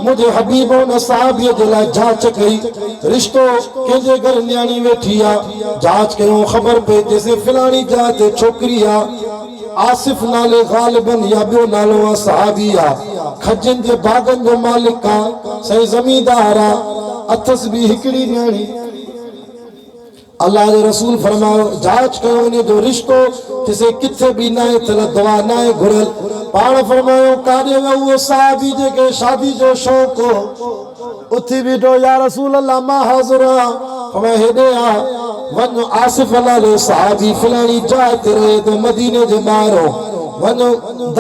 Speaker 1: मुझे हबीब उन साहबीअ जे लाइ जांच कई रिश्तो कंहिंजे घर न्याणी वेठी आहे जांच कयूं ख़बर पई जेसे फलाणी जात छोकिरी आहे आसिफ नाले ग़ालिबन या ॿियो नालो आहे सहाबी आहे खजनि जे बागनि जो मालिक आहे साईं ज़मींदार आहे अथस बि हिकिड़ी न्याणी अल्लाह जे रसूल फरमायो जांच कयो इन जो रिश्तो किसे किथे बि नाहे थियल दवा नाहे घुरियल पाण फरमायो काॾे वियो उहो सहाबी जेके शादी जो शौक़ हो उथी बीठो या रसूल अल्लाह मां हाज़िर आहियां फरमायो हेॾे आ वञो आसिफ नाले सहाबी फलाणी जाइ ते रहे थो मदीने जे ॿाहिरो वञो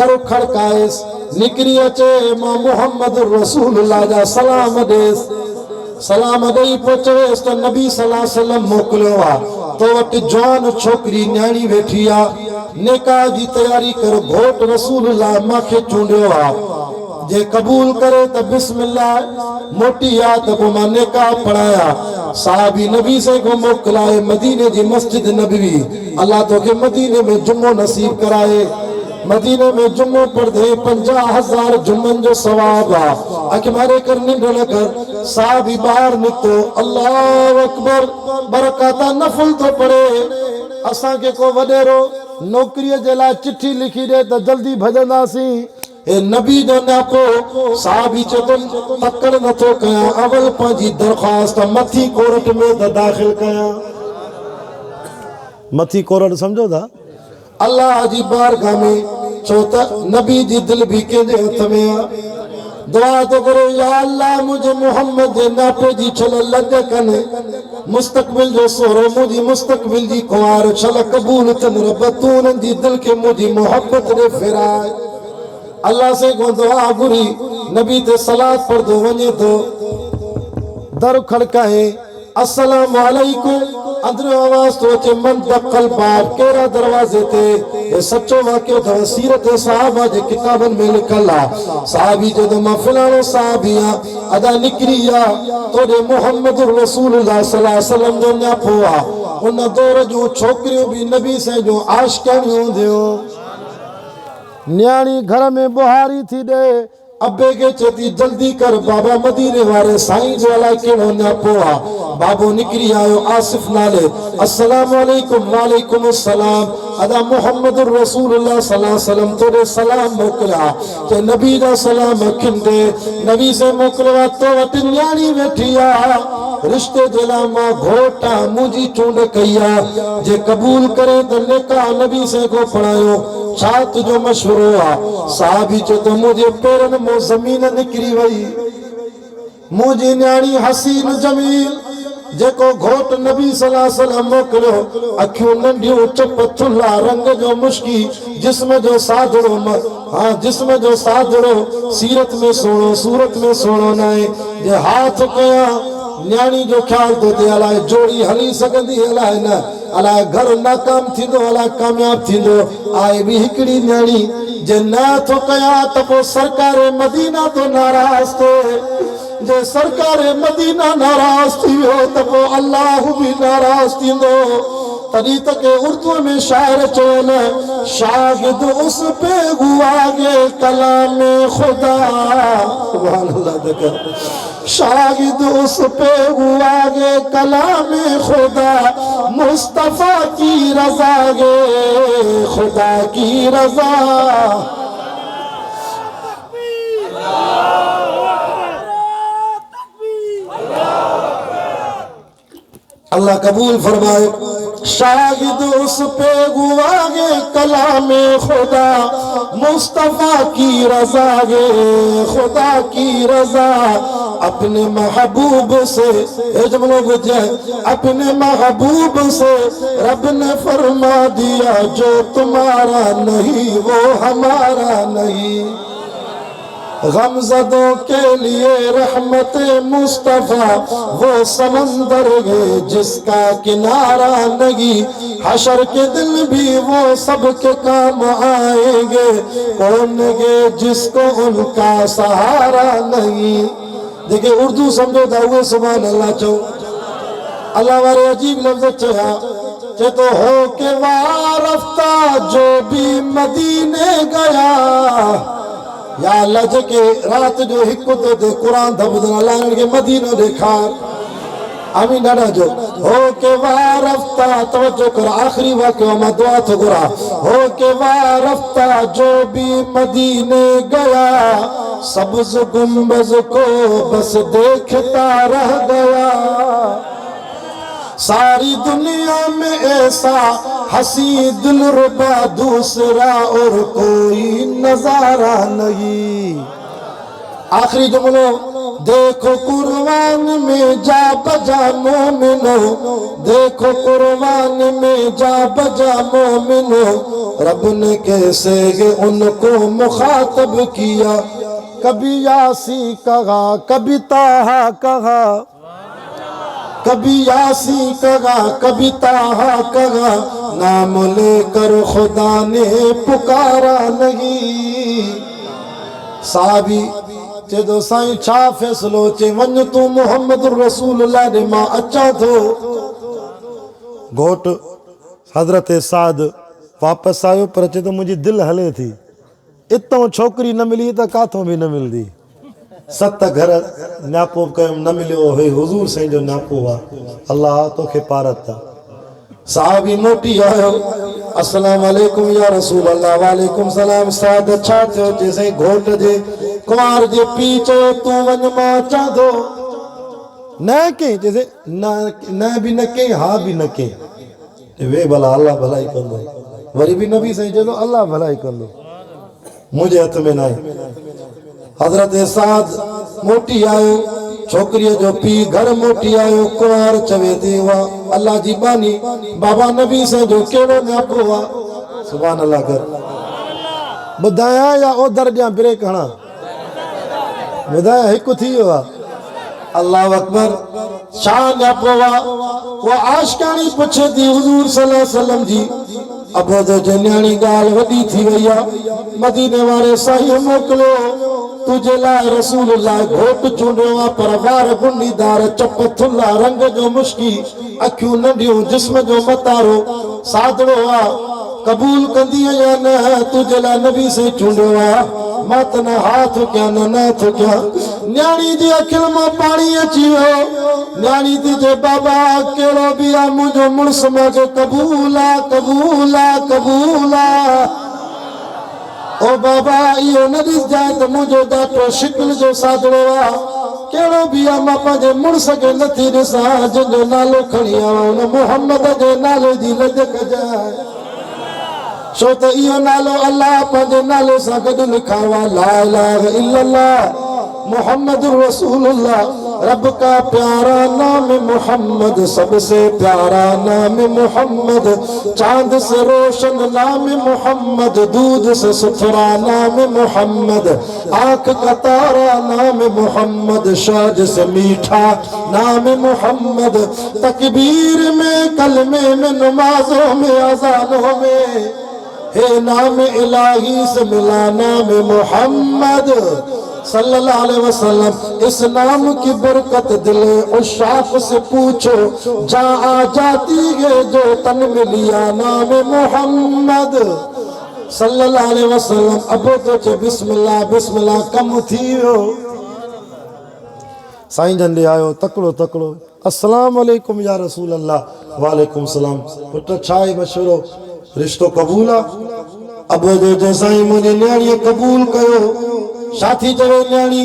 Speaker 1: दर खड़काएसि निकिरी अचे मां मुहम्मद रसूलुल्लाह जा सलाम ॾेसि सलाम ॾेई पहुचेसि त नबी सल्लल्लाहु अलैहि वसल्लम मोकिलियो आहे तो वटि जवान छोकिरी न्याणी वेठी आहे निकाह जी तयारी कर घोट रसूलुल्लाह मूंखे चूंडियो आहे जे कबूल करे त बिस्मिल्लाह मोटी आ त पोइ मां निकाह पढ़ाया साहबी नबी से को मोकिलाए मदीने जी मस्जिद नबवी अल्लाह तोखे मदीने में जुम्मो नसीब कराए मदीने में जुम्मो पढ़दे 50,000 जुम्मन जो सवाब आ अख मारे कर निंड न कर साहबी बाहर निकतो अल्लाह अकबर बरकाता नफल तो पढ़े असां के को वडेरो नौकरी जे लाइ चिट्ठी लिखी दे त जल्दी भजंदासीं ए नबी जो नापो साहबी चतन तकड़ नथो कया अवल पंहिंजी दरख़्वास्त मथी कोर्ट में त दाख़िल कया मथी कोर्ट समझो था अल्लाह जी बारगाह में छो त नबी जी दिल भी कंहिंजे हथ में आहे दुआ तो करो या अल्लाह मुझे मोहम्मद जे नापे जी छल लग कन मुस्तकबिल जो सोरो मुझी मुस्तकबिल जी कुंवार छल कबूल कन रब तू उन्हनि जी दिल के मुझी मोहब्बत ॾे फिराए अल्लाह से को दुआ घुरी नबी ते सलात पढ़दो वञे तो दर खड़काए अस्सलाम वालेकुम अंदर आवाज तो अचे मन दखल बाब केरा दरवाजे ते ये सच्चो वाक्य था सीरत साहबा जे किताबन में लिखल आ साहबी जो मां फलाणो साहबिया अदा निकरिया तोरे मोहम्मद रसूलुल्लाह सल्लल्लाहु अलैहि वसल्लम जो न्यापो आ उन दौर जो छोकरियों भी नबी से जो आशिकानी होंदियो न्याणी घर में बुहारी थी दे अब्बे के चेती जल्दी कर बाबा मदीने वाले साईं जो अलाए कहिड़ो न्यापो आ बाबो निकरी आयो आसिफ नाले अस्सलाम वालेकुम वालेकुम अस्सलाम अदा मोहम्मद रसूलुल्लाह सल्लल्लाहु अलैहि वसल्लम तोरे सलाम मोकला के नबी दा सलाम खिंदे नबी से मोकलवा तो वट न्याणी वेठिया रिश्ते दिला मां घोटा मुझी चूंड कईया जे कबूल करे तो निकाह नबी से को पढ़ायो छा तुझो मशवरो आ साहबी चो तो मुझे पेरन मो जमीन निकरी वई मुझी न्याणी हसीन जमील जेको घोट नबी सल्लल्लाहु अलैहि वसल्लम मोकलियो अखियूं नंढियूं चप थुल्ला रंग जो मुश्की जिस्म जो सादड़ो हाँ जिस्म जो सादड़ो सीरत में सोनो सूरत में सोनो नाए जे हाथ कया न्याणी जो ख्याल तो दे अलाए जोड़ी हली सकंदी अलाए न अलाए घर नाकाम थींदो अलाए कामयाब थींदो आए भी हिकड़ी न्याणी जे ना तो कया त पो सरकार मदीना तो नाराज थे जे सरकार मदीना नाराज थियो त पो अल्लाह भी नाराज थींदो तभी तक उर्दू में शायर चोन शागिद उस पे गुआगे कलाम खुदा सुभान अल्लाह तक शागिद उस पे गुआगे कलाम खुदा मुस्तफा की रजा गे खुदा की रजा अल्लाह कबूल फरमाए शागिद उस पे गुआगे कलाम खुदा मुस्तफा की रजा गे खुदा की रजा अपने महबूब से अपने महबूब से रब ने फरमा दिया जो तुम्हारा नहीं वो हमारा नहीं गमज़दों के लिए रहमत मुस्तफा वो समंदर है जिसका किनारा नहीं हशर के दिन भी वो सबके काम आएंगे कौन गे जिसको उनका सहारा नहीं। देखिए उर्दू समझो था वो सुभान अल्लाह चो अल्लाह वाले अजीब लफ्ज़ चया चे तो हो के वारफ्ता जो भी मदीने गया या अल्लाह के रात जो हिकु तो दे कुरान धबदन अल्लाह के मदीनो देखा आमीन डाडा जो हो के वारफ्ता तवज्जो कर आखिरी वाक़या में दुआ तो गुरा हो के वारफ्ता जो भी मदीने गया सब्ज़ गुंबज को बस देखता रह गया सारी दुनिया में ऐसा हसी दिलरुबा दूसरा और कोई नजारा नहीं। आखिरी जुमलो देखो कुर्बान में जा बजा मोमिनो देखो कुर्बान में जा बजा मोमिनो रब ने कैसे उनको मुखातब किया कभी यासी कहा कभी ताहा कहा कभी यासी कहा कभी ताहा कहा नाम लेकर खुदा ने पुकारा नहीं। साहबी चे दो साईं छा फैसलो चे वन तू मोहम्मद रसूलुल्लाह दे मां अचा थो घोट हजरत साद वापस आयो पर चे तो मुझी दिल हले थी इतो छोकरी न मिली तो काथों भी न मिलदी 7 घर न्यापो कयम न मिलियो हे हुजूर से जो न्यापो वा अल्लाह तो के पारत साहबी मोटी आयो अस्सलाम वालेकुम या रसूल अल्लाह वालेकुम सलाम साद अच्छा थियो जैसे घोट जे कुमार जे पी चो तू वन मां चा दो न के जैसे न भी न के हा भी न के वे भला अल्लाह भलाई कंदो वरी भी नबी से जो अल्लाह भलाई कंदो मुझे हथ में नहीं। हजरत साद मोटी आयो छोकरी जो पी घर मोटी आयो कुंवर चवे देवा अल्लाह जी बानी बाबा नबी से जो केड़ो न्यापो वा सुभान अल्लाह कर बुधाया या ओधर जा ब्रेक हणा बुधाया हिकु थी वियो अल्लाह अकबर शान न्यापो वा वो आशिकानी पुछे थी हुजूर सल्लल्लाहु अलैहि वसल्लम जी अब तो जन्याणी गाल वडी थी वया मदीने वाले साईं मोकलो तुझे लाए रसूलुल्लाह घोट चूंडियो पर वार गुंडीदार चप थुल्ला रंग जो मुश्की अखियूं नंढियूं जिस्म जो मतारो सादड़ो आ कबूल कंदी या न तुझे ला नबी से चूंडियो मत न हाथ क्या न क्या न्याणी जी अखिल में पानी अची वियो न्याणी थी जे बाबा केड़ो भी आ मुझो मुड़स मूंखे कबूला कबूला कबूला ओ बाबा इहो न ॾिस जाए त मुझो ॾाढो शिकल जो सादड़ो आ केड़ो भी आ मां पंहिंजे मुड़स खे नथी ॾिसां जिंजो नालो खणी आवां उन मोहम्मद जे नाले जी लज कजाए छो त इहो नालो अल्लाह पंहिंजे नाले सां गॾु लिखायो आहे ला इलाहा इल्लल्लाह मोहम्मद रसूलुल्लाह रब का प्यारा नाम मोहम्मद सबसे प्यारा नाम मोहम्मद चांद से रोशन नाम मोहम्मद दूध से सुथरा नाम मोहम्मद आंख का तारा नाम मोहम्मद शहद से मीठा नाम मोहम्मद तकबीर में कलमे में नमाजों में अज़ानों में हे नाम इलाही से मिला नाम मोहम्मद सल्लल्लाहु अलैहि वसल्लम इस नाम की बरकत दिले उशाक से पूछो जा आ जाती है जो तन में लिया नाम मोहम्मद सल्लल्लाहु अलैहि वसल्लम अब तो चे बिस्मिल्लाह बिस्मिल्लाह कम थियो साईं जन आयो तकड़ो तकड़ो अस्सलाम वालेकुम या रसूल अल्लाह वालेकुम सलाम पुट छाई मशवरो रिश्तो कबूल अब जो साईं मुझे न्याणी कबूल कयो साथी चवे न्याणी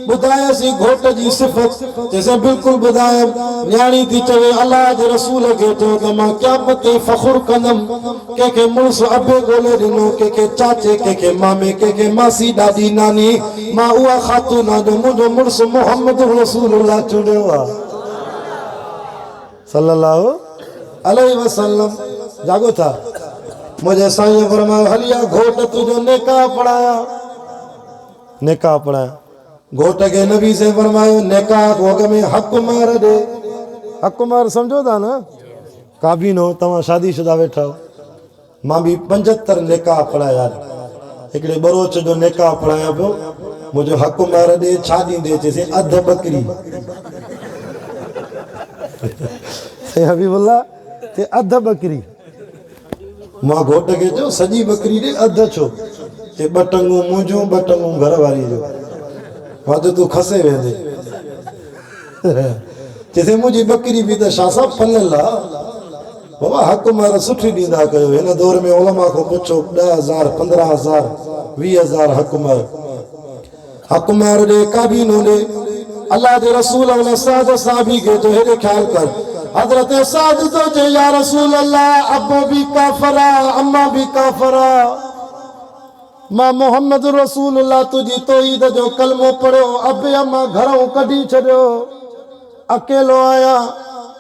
Speaker 1: बुधाया सी घोट जी सिफत जैसे बिल्कुल बुधाया न्याणी थी चवे अल्लाह जे रसूल के तो मां क़यामत ते फखुर कंदम के मुड़स अबे गोले दिनो के चाचे के मामे के मासी दादी नानी मां उहा खातून जो मुझो मुड़स मोहम्मद रसूलुल्लाह चुड़ियो आ सल्लल्लाहु अलैहि वसल्लम जागो था मुझे साईं फरमायो हलिया घोट तुझो निकाह पढ़ाया निकाह पढ़ाया घोट के नबी से फरमायो निकाह भोग में हक मार दे हक मार समझो था ना काबिन हो तव्हां शादीशुदा वेठा हो मां भी 75 निकाह पढ़ाया हिकिड़े बरोच जो निकाह पढ़ाया पियो मुझो हक मार दे छा ॾींदे चइसे अध बकरी हबीबुल्लाह ते अध बकरी मां घोट के जो सजी बकरी दे अध छो ते बटंगू मुझो बटंगू घर वारी जो मां तो तू खसे वेंदे जैसे मुझी बकरी भी तो शासा फलल बाबा हक मार सुठी दींदा कयो इन दौर में उलमा को पूछो 10,000 15,000 20,000 हक मार दे काबीनो दे अल्लाह दे रसूल और साद साहबी के जो है ख्याल कर हजरत साद तो जे या रसूल अल्लाह अब्बू भी काफरा अम्मा भी काफरा मां मोहम्मद रसूलुल्लाह तुझी तौहीद जो कलमो पढ़ियो अबे अम्मा घरों कढी छॾियो अकेलो आया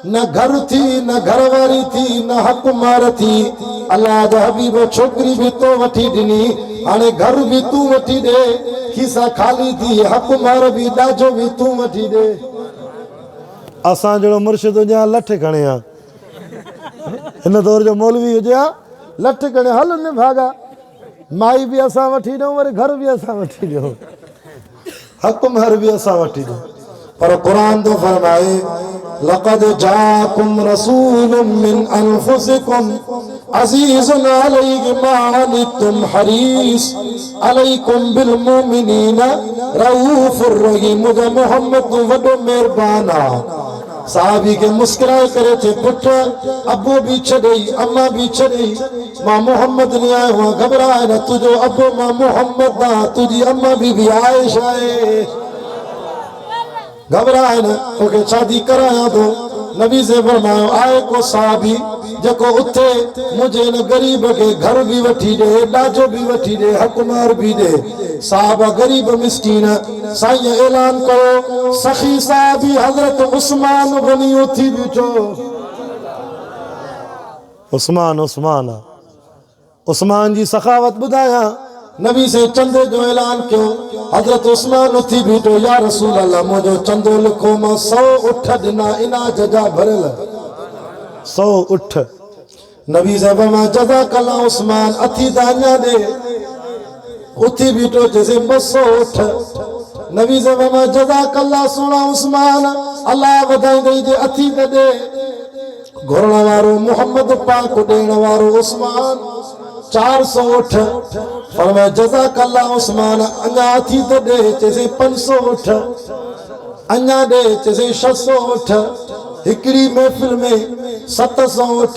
Speaker 1: न घर थी न घरवारी थी न हक मार थी अल्लाह जा हबीब छोकरी भी तो वठी ॾिनी हाणे घर भी तू वठी दे खीसा खाली थी हक मार भी ॾाजो भी तू वठी दे असां जहिड़ो मुर्शिद हुजे लठ खणे आ हिन दौर जो मौलवी हुजे लठ खणे हल न भागा माई भी असां वठी ॾियूं वरी घर भी असां वठी ॾियूं हक मार भी असां वठी ॾियूं पर कुरान तो फरमाए लक़द जाकुम रसूलुम मिन अनफुसिकुम अज़ीज़ुन अलैहि मा अनित्तुम हरीस अलैकुम बिल मुमिनीना रऊफुर रहीम मुझे मोहम्मद तो वडो मेहरबान आ साहबी के मुस्कुराए करे थे पुट अब्बू भी छड़ई अम्मा भी छड़ई मां मोहम्मद ने आए हुआ घबराए न तुझो अब्बू मां मोहम्मद दा तुझी अम्मा भी आयशा है घबराए न तोखे शादी कराया तो नबी से फरमायो आए को साहबी जको उथे मुझे न गरीब के घर भी वठी दे ॾाजो भी वठी दे हकमार भी दे साहबा गरीब मिस्कीन साईं ऐलान करो सखी साहबी हजरत उस्मान बनी उथी बीठो उस्मान उस्मान उस्मान जी सखावत ॿुधाया नबी से चंदे जो ऐलान क्यों हजरत उस्मान उथी बीठो या रसूल अल्लाह मुझो चंदो लिखो मां 100 उठ दिना इनाज जा भरल 100 उठ नबी साहब मां जज़ा कला उस्मान अथी दान्या दे उथी बीठो जैसे 200 उठ नबी साहब मां जज़ा कला सोना उस्मान अल्लाह वधाई दे जे अथी दे घुरण वारो मोहम्मद पाक देण वारो उस्मान 400 उठ फरमाया जज़ाकल्लाह उस्मान अञा थी त ॾे चइसि 500 उठ अञा ॾे चइसि 600 उठ हिकिड़ी महफ़िल में 700 उठ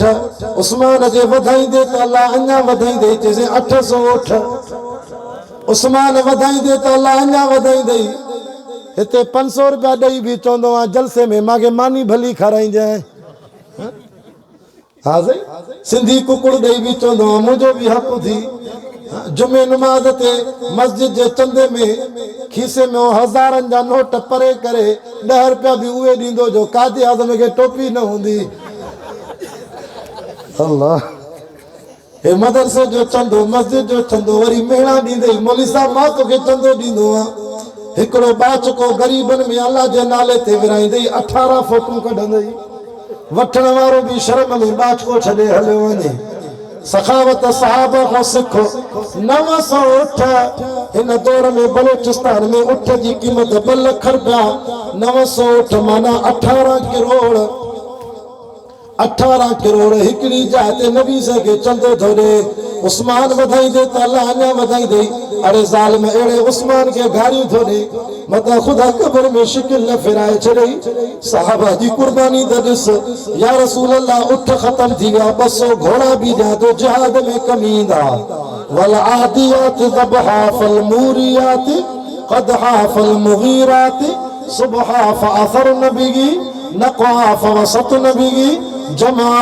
Speaker 1: उस्मान जे वधाईंदे त अल्लाह अञा वधाईंदे चइसि 800 उठ उस्मान वधाईंदे त अल्लाह अञा वधाईंदे हिते 500 रुपया ॾेई बि चवंदो आहे जलसे में मांखे मानी भली खाराइजांइ हाँ सही सिंधी कुकुड़ ॾेई बि चवंदो आहे मुंहिंजो बि हक़ थी जुमे नमाज़ ते मस्जिद जे चंदे में खीसे में 1000 जा नोट परे करे 10 रुपया भी उहे ॾींदो जो कादे आज़म खे टोपी न हूंदी अल्लाह हे मदरसे जो चंदो मस्जिद जो चंदो वरी मेणा ॾींदे मौलवी साहब मां तोखे चंदो ॾींदो आहियां हिकिड़ो बाचको ग़रीबनि में अल्लाह जे नाले ते विराईंदे 18 फोटू कढंदे वठण वारो भी शर्म में बाचको छॾे हलियो वञे सखावत सहाबा खां सिखो 900 उठ हिन दौर में बलोचिस्तान में उठ जी क़ीमत 2 लाख रुपया 900 उठ माना 18 करोड़ हिकिड़ी जाइ ते नबी सां खे चंदो थो ॾे उस्मान वधाईंदे त अल्लाह अञा वधाईंदे अड़े ज़ालिम अहिड़े उस्मान खे गारियूं थो ॾे मता ख़ुदा क़ब्र में शिकिल न फिराए छॾई सहाबा जी कुर्बानी त ॾिस या रसूल अल्लाह उठ ख़त्म थी विया 200 घोड़ा बि ॾियां तो जिहाद में कमी ईंदा वल आदियात ज़बहा फल मूरियात क़दहा फल मुगीरात सुबहा फअसर नबी नक़ा फवसत नबी जमा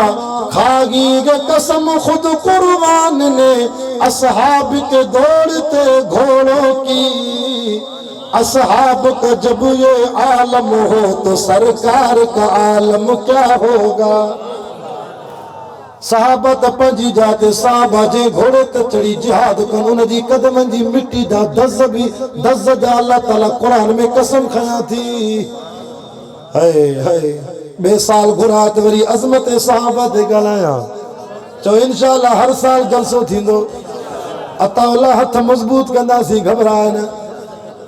Speaker 1: खागी के कसम खुद कुर्बान ने असहाब के दौड़ते घोड़ों की असहाब का जब ये आलम हो तो सरकार का आलम क्या होगा सहाबत पंजी जाते साहबा जे घोड़े ते चढ़ी जिहाद कन उन जी कदमन जी मिट्टी दा दज़ जा अल्लाह ताला कुरान में कसम खया थी हाय हाय बेसाल घुरात वरी अज़मत सहाबा ते ॻाल्हायां चो इंशाअल्लाह हर साल जलसो थींदो अताउल्लाह हथ मज़बूत कंदासीं घबराए न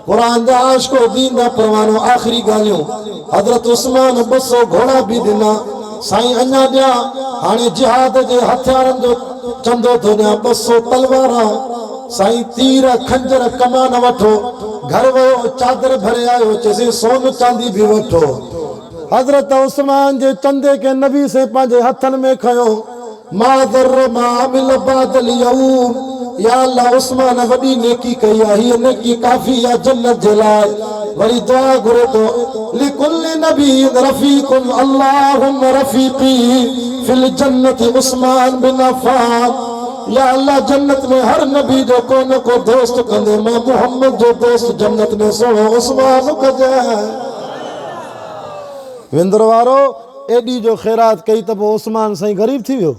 Speaker 1: कुरान जा आशिको दीन दा परवानो आखिरी ॻाल्हियूं हज़रत उस्मान 200 घोड़ा भी ॾिना साईं अञा ॾियां हाणे जिहाद जे हथियारनि जो चंदो थो ॾियां 200 तलवारां साईं तीर खंजर कमान वठो घर वियो चादर भरे आयो चइसि सोन चांदी भी वठो हज़रत उस्मान जे चंदे के नबी से पंहिंजे हथनि में खयो मादर मामिल बादल यऊम या अल्लाह उस्मान वॾी नेकी कई आहे हीअ नेकी काफ़ी आहे जन्नत जे लाइ वरी दुआ घुरे थो लिकुल नबी रफ़ीकुन अल्लाहुम्मा रफ़ीक़ी फिल जन्नत उस्मान बिन अफ़्फ़ान या अल्लाह जन्नत में हर नबी जो को न को दोस्त कंदे मां मोहम्मद जो दोस्त जन्नत में सोहो उस्मान कजाए विंदर वारो एडी जो ख़ैरात कई त पोइ उस्मान साईं ग़रीब थी वियो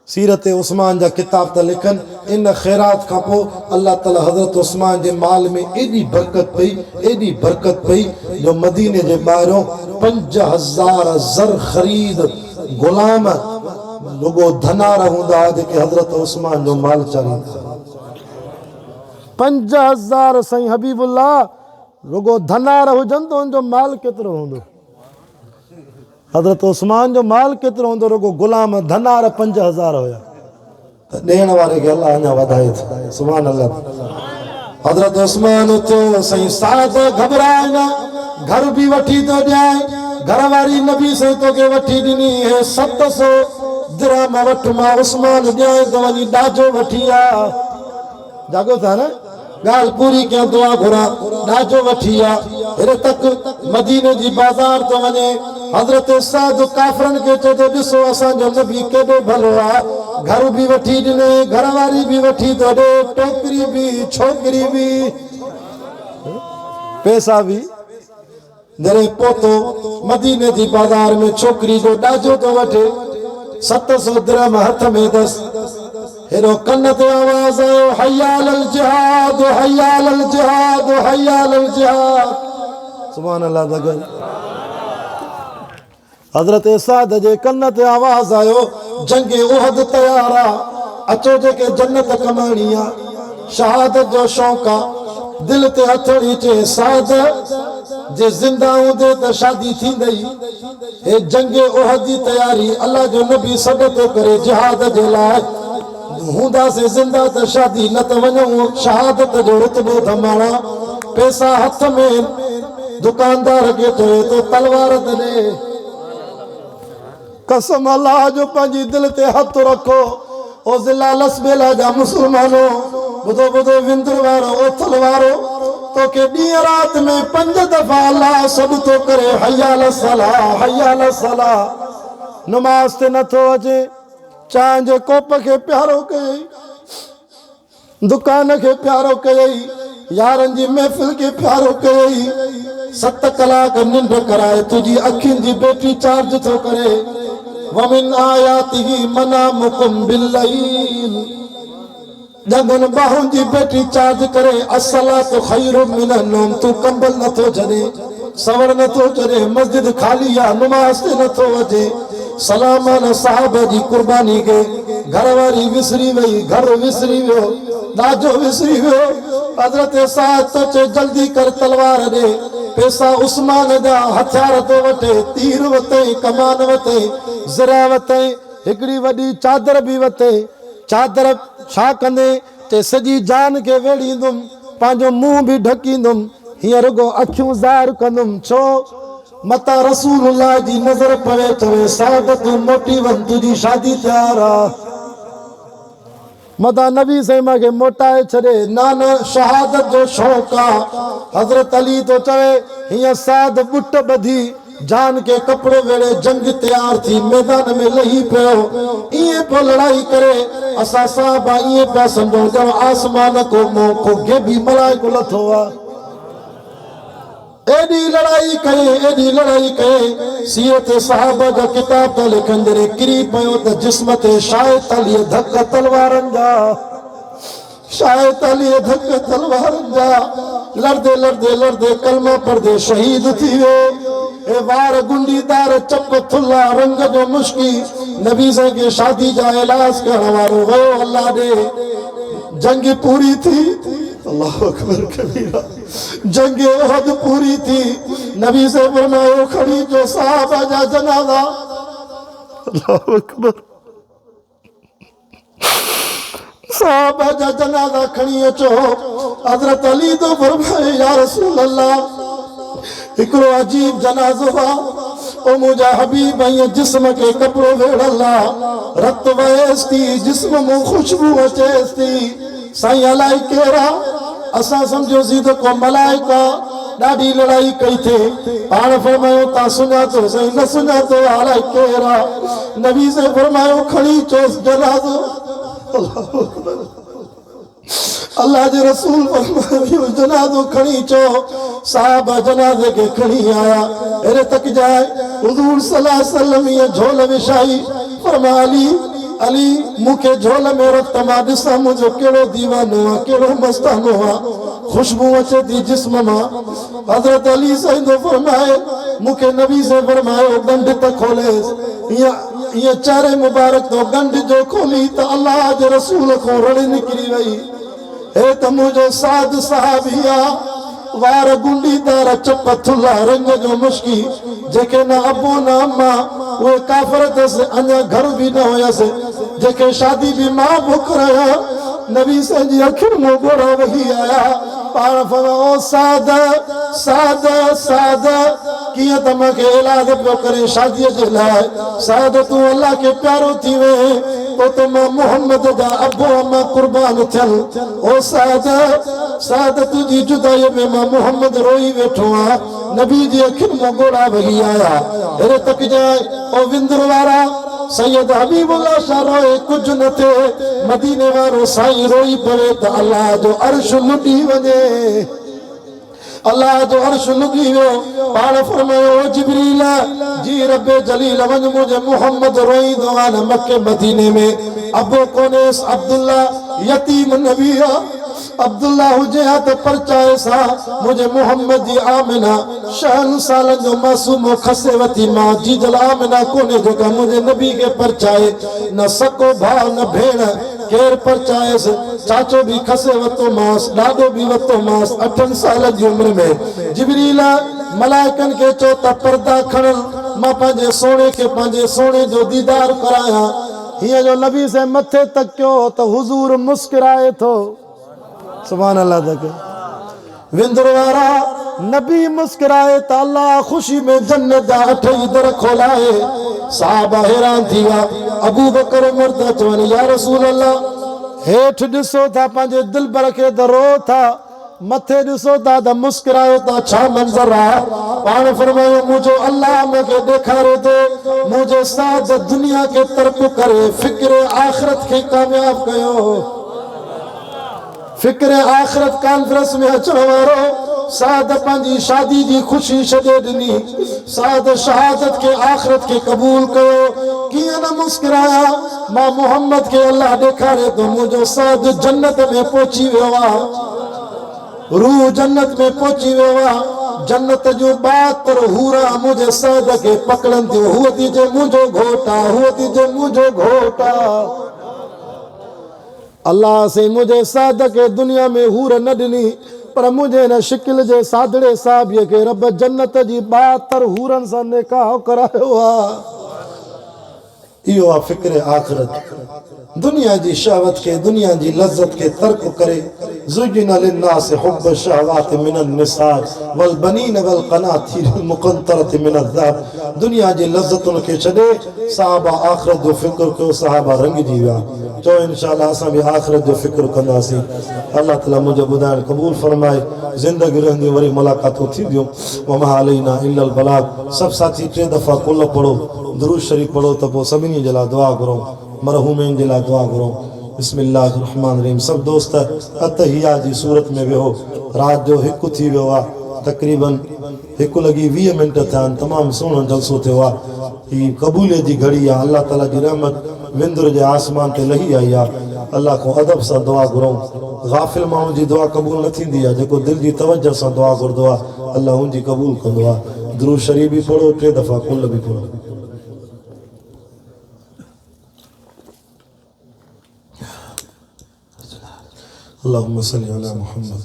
Speaker 1: सीरत उस्मान जा किताब त लिखनि इन ख़ैरात खां पोइ अल्लाह ताला हज़रत उस्मान जे माल में एडी बरकत पई जो मदीने जे ॿाहिरों 5000 ज़र ख़रीद गुलाम रुगो धनार हूंदा जेके हज़रत उस्मान जो माल चालींदा 5000 साईं हबीबुल्लाह रुगो धनार हुजनि त उनजो माल केतिरो हूंदो हज़रत उस्मान जो माल केतिरो हूंदो रुगो गुलाम धनार 5000 हुया त ॾियण वारे खे अल्लाह अञा वधाए थो सुभान अल्लाह हज़रत उस्मान उथियो साईं साद घबराए न घर भी वठी तो ॾियां घर वारी नबी से तोखे वठी ॾिनी है 700 दिरहम वठ मां उस्मान ॾियां त वञी ॾाजो वठी आ जागो था न गाल पूरी क्या दुआ घुरा ॾाजो वठी आ हेरे तक मदीने जी बाज़ार तो वञे हज़रत साद काफ़रन के चए तो ॾिसो असांजो नबी केॾो भलो आहे घर भी वठी ॾिने घरवारी भी वठी तो ॾे टोकरी भी छोकरी भी पैसा भी जॾहिं पहुतो मदीने जी बाज़ार में छोकरी जो ॾाजो तो वठे 700 दिरहम हथ में दस हेरो कन ते आवाज़ आयो हय्या अलल जिहाद हय्या अलल जिहाद हय्या अलल जिहाद सुभान अल्लाह दगन हज़रत साद जे कन ते आवाज़ आयो जंगे उहद तैयार आ अचो जेके जन्नत कमाणी आ शहादत जो शौक़ आ दिल ते हथड़ी चे साद जे जिंदा हूंदे त शादी थींदई हे जंगे उहद जी तैयारी अल्लाह जो नबी सॾ थो करे जिहाद जे लाइ हूंदा से जिंदा त शादी न त वञूं शहादत जो रुतबो धमाणा पैसा हथ में दुकानदार के चवे तो तलवार दे कसम अल्लाह जो पंहिंजी दिल ते हथ रखो ओ ज़िला लसबेला जा मुसलमानो बुधो बुधो विंदर वारो ओथल वारो तो के ॾींहं रात में 5 दफ़ा अल्लाह सॾु थो करे हय्या अल सलाह नमाज ते नथो अचे चांहि जे कोप खे प्यारो कयई दुकान खे प्यारो कयई यारनि जी महफ़िल खे प्यारो कयई 7 कलाक निंड कराए तुंहिंजी अखियुनि जी बैटरी चार्ज थो करे वमिन आयातिही मनामुकुम बिल्लैल जंगन बाहुन जी बैटरी चार्ज करे अस्सलातु खैरुम मिनन नौम तू कंबल नथो छॾे सवड़ नथो छॾे मस्जिद खाली आ नमाज ते नथो अचे सलामान साहब जी कुर्बानी के घरवारी विसरी वई घर विसरी वियो ॾाजो विसरी वियो हज़रत साद तो चे जल्दी कर तलवार दे पैसा उस्मान जा हथियार तो वठे तीर वते कमान वते ज़रा वते हिकड़ी वॾी चादर भी वते चादर छा कंदे ते सॼी जान के वेड़ींदुमि पंहिंजो मुंहुं भी ढकींदुमि हीअं रुगो अखियूं ज़ाहिर कंदुमि छो मता रसूलुल्लाह जी नज़र पवे चवे साद तू मोटी वन तुझी शादी तैयार आ मता नबी सैमा के मोटाए छड़े नान शहादत जो शौक़ आ हज़रत अली तो चवे हीअं साद बुट बधी जान के कपड़े वेड़े जंग तैयार थी मैदान में लही पियो इए पो लड़ाई करे असा साहब इए पिया समझो जब आसमान को मौको गेबी मलाइको लथो आ एडी लड़ाई कहे सीरत साहबा जा किताब त लिखन जरे किरी पयो त जिस्म ते शायद अली धक तलवारन जा लड़दे कलमा पढ़दे शहीद थी वियो ए वार गुंडीदार चप थुल्ला रंग जो मुश्की नबी से के शादी जा इलाज करण वारो वयो अल्लाह दे जंग पूरी थी अल्लाह अकबर कबीरा जंग उहद पूरी थी नबी से फरमायो खड़ी जो साहबा जा जनाजा अल्लाह अकबर साहबा जा जनाजा खणी अचो हज़रत अली तो फरमाए या रसूल अल्लाह हिकड़ो अजीब जनाज़ो आ ओ मुंहिंजा हबीब ऐं जिस्म के कपड़ो वेड़ल आ रत वहेस थी जिस्म में खुशबू अचेस थी साईं अलाई केरा असा समझो सीधो को मलाइका ॾाढी लड़ाई कई थे पाण फरमायो ता सुञातो सही न सुञातो अलाई केरा नबी से फरमायो खड़ी चोस जनाज़ो अल्लाहु अकबर अल्लाह जे रसूल फरमायो जनाज़ो खणी चो साहब जनाजे के खणी आया अरे तक जाए हुजूर सल्लल्लाहु अलैहि वसल्लम ये झोल विछाई फरमा अली मुखे झोल में रख मा ॾिसां मुंहिंजो कहिड़ो दीवानो आहे कहिड़ो मस्तानो आहे खुशबू अचे थी जिस्म मां हज़रत अली साईं फरमाए मुखे नबी से फरमायो गंढ त खोलेस ये चेहरे मुबारक तो गंढ जो खोली त अल्लाह जे रसूल को रण निकरी वई हे त मुंहिंजो साद साहबी आहे वार गुंडीदार चप थुल्ला रंग जो मुश्की जेके न अबो न अम्मा उहे काफ़िर तस अञा घर भी न हुयस जेके शादी भी मां बुख रहा नबी साईं जी अखियुनि में गोड़ा वही आया पाण फरमायो साद किए त मूंखे इलाज पियो करे शादीअ जे लाइ साद तूं अल्लाह के प्यारो थी वे तो तो मां मोहम्मद जा अबो अम्मा कुर्बान थियल ओ साद तुझी जुदाई में मां मोहम्मद रोई वेठो आ नबी जी अखियुनि में गोड़ा वही आया अरे तक जाए ओ विंदर वारा सैयद हबीबुल्लाह शाह रोए कुछ न थे मदीने वारो साईं रोई पवे त अल्लाह जो अर्श लुटी वञे अल्लाह जो अर्श लुटी वियो पाण फरमायो जिब्रील जी रब्बे जलील वञ मुझे मोहम्मद रोईंदो आहे न मक्के मदीने में अबो कोनेस अब्दुल्ला यतीम नबी अब्दुल्ला हुजे हा त परचाए सा मुझे मोहम्मद जी आमिना शहन सालन जो मासूम खसे वती मां जी जल आमिना कोने जेका मुझे नबी के परचाए न सको भाव न भेण केर परचाएस चाचो भी खसे वतो मास ॾाॾो भी वतो मास 8 साल जी उम्र में जिब्रील मलाइकन के चो त पर्दा खणन मां पंहिंजे सोने के पंहिंजे सोने जो दीदार कराया हीअं जो नबी से मथे तकियो तो हुजूर मुस्कुराए थो। सुभान अल्लाह तक विंदर वारा नबी मुस्कुराए तो अल्लाह खुशी में जन्नत जा 8 दर खोलाए। साहबा हैरान थी विया। अबू बकर उमर त चवनि या रसूल अल्लाह हेठ ॾिसो था पंहिंजे दिलबर खे त रो था, मथे ॾिसो था त मुस्कुरायो था, छा मंज़र आहे? पाण फरमायो मुंहिंजो अल्लाह मूंखे ॾेखारे थो मुंहिंजे साथ दुनिया खे तर्क करे फिक्र आख़िरत खे कामयाब कयो। फिक्र आख़िरत कॉन्फ्रेंस में अचण वारो साद पंहिंजी शादी जी खुशी छॾे ॾिनी, साद शहादत के आख़िरत के कबूल कयो। कीअं न मुस्कुराया? मां मोहम्मद के अल्लाह ॾेखारे थो मुंहिंजो साद जन्नत में पहुची वियो आहे, रूह जन्नत में पहुची वियो आहे। जन्नत जो 72 हूरा मुंहिंजे साद खे पकड़नि थियूं। हूअ थी जे मुंहिंजो घोट आहे, हूअ थी जे मुंहिंजो घोट आहे। अल्लाह से मुझे साद के दुनिया में हूर न ॾिनी, पर मुझे न शिकिल जे सादड़े साहबीअ खे रब जन्नत जी 72 हूरनि सां निकाह करायो आहे। इहो आहे फिक्र आख़िरत। दुनिया जी शहवत के, दुनिया जी लज़्ज़त के तर्क करे। ज़ुय्यिना लिन्नासि हुब्बु शहवाति मिनन निसा वल बनीन वल क़नातीरिल मुक़ंतरति मिनज़ ज़हब। दुनिया जी लज़्ज़तुनि खे छॾे साहबा आख़िरत जो फिक्र कयो। साहबा रंगजी विया। चओ इंशाअल्लाह असां बि आख़िरत जो फिक्र कंदासीं। अल्लाह ताला मुंहिंजो ॿुधाइण क़बूल फरमाए। ज़िंदगी रहंदी वरी मुलाक़ातूं थींदियूं। वमा अलैना इल्लल बलाग। सब साथी 3 दफ़ा कुल पढ़ो, दुरूद शरीफ़ पढ़ो त पोइ सभिनी जे लाइ दुआ करो, मरहूमनि जे लाइ दुआ करो। बिस्मिल्लाहिर रहमानिर रहीम। सब दोस्त अतहिया जी सूरत में वेहो। रात जो 1 थी वियो आहे, तक़रीबन 1:20 थिया आहिनि। तमामु सुहिणो जलसो थियो आहे। ही क़बूलियत जी घड़ी आहे। अल्लाह ताला जी रहमत विंदुर जे आसमान ते लही आई आहे। अल्लाह को अदब सां दुआ घुरूं। गाफ़िल माण्हू जी दुआ क़बूल न थींदी आहे, जेको दिलि जी तवज्जो सां दुआ घुरंदो आहे अल्लाह हुनजी क़बूल कंदो आहे। दुरूद शरीफ़ बि पढ़ो, 3 दफ़ा कुल बि पढ़ो। अल्लाहुम्मा सल्लि अला मुहम्मद।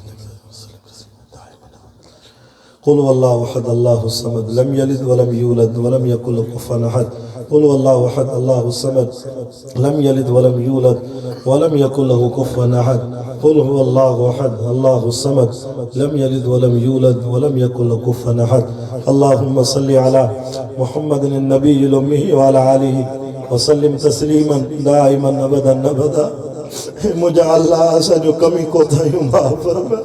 Speaker 1: कुल हुवल्लाहु अहद अल्लाहुस समद लम यलिद वलम यूलद वलम यकुल लहु कुफुवन अहद। कुल हुवल्लाहु अहद अल्लाहुस समद लम यलिद वलम यूलद वलम यकुल लहु कुफुवन अहद। कुल हुवल्लाहु अहद अल्लाहुस समद लम यलिद वलम यूलद वलम यकुल लहु कुफुवन अहद। अल्लाहुम्मा सल्लि अला मुहम्मदिन नबिय्यिल उम्मी व अला आलिहि व सल्लिम तस्लीमन दाइमन अबदन अबदा। मुझा अल्लाह असांजो कमी कोताहियूं माफ़ फरमा।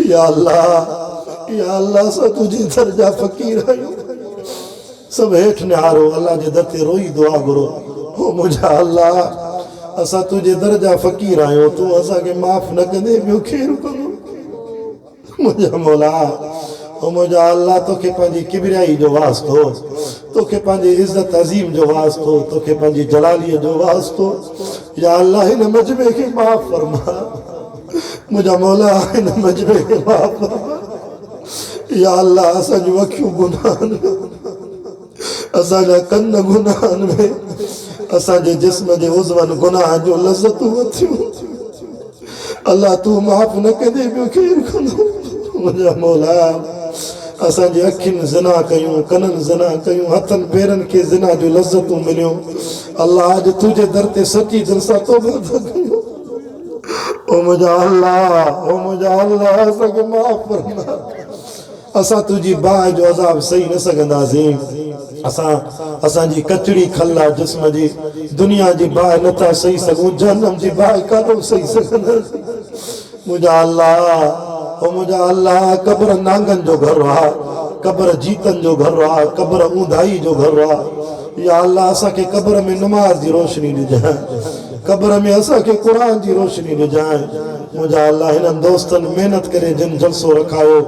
Speaker 1: या अल्लाह असां तुंहिंजी दरजा फ़क़ीर आहियूं। सब हेठि निहारो, अल्लाह जे दर ते रोई दुआ घुरो। ओ मुझा अल्लाह असां तुंहिंजे दरजा फ़क़ीर आहियूं, तूं असांखे माफ़ न कंदे ॿियो केरु कंदो? मुझा मौला, ओ मुझा अल्लाह तोखे पंहिंजी किबरियाई जो वास्तो, तोखे पंहिंजी इज़त अज़ीम जो वास्तो, तोखे पंहिंजी जलालीअ जो वास्तो। या अल्लाह हिन मजमे खे माफ़ फरमा। मुझा मौला हिन मजमे खे माफ़ फरमा। या अल्लाह असांजूं अखियूं गुनाहनि में, असांजा कन गुनाहनि में, असांजे जिस्म जे उज़वनि गुनाह जूं लज़्ज़तूं अथियूं। अल्लाह तूं माफ़ न कंदे ॿियो केरु कंदो? मुझा मौला असांजी अखियुनि ज़िना कयूं, कननि ज़िना कयूं, हथनि पेरनि खे ज़िना जूं लज़्ज़तूं मिलियूं। अल्लाह अॼु तुंहिंजे दर ते सची दिलि सां तौबा था कयूं। ओ मुझा अल्लाह असांखे माफ़ फरमा। असां तुंहिंजी बाहि जो अज़ाब सही न सघंदासीं। असांजी कचड़ी खल्ला जिस्म जी, दुनिया जी बाहि नथा सही सघूं, जहन्नम जी बाहि काॾो सही सघंदासीं। मुझा अल्लाह कब्र नांगनि जो घर आहे, कब्र जीतनि जो घर आहे, कब्र ऊंधाई जो घर आहे। या अल्लाह असांखे कब्र में नमाज जी रोशनी ॾिजांइ, कब्र में असांखे क़ुरान जी रोशनी ॾिजांइ। मुझा अल्लाह हिननि दोस्तनि महिनत करे जिन जलसो रखायो,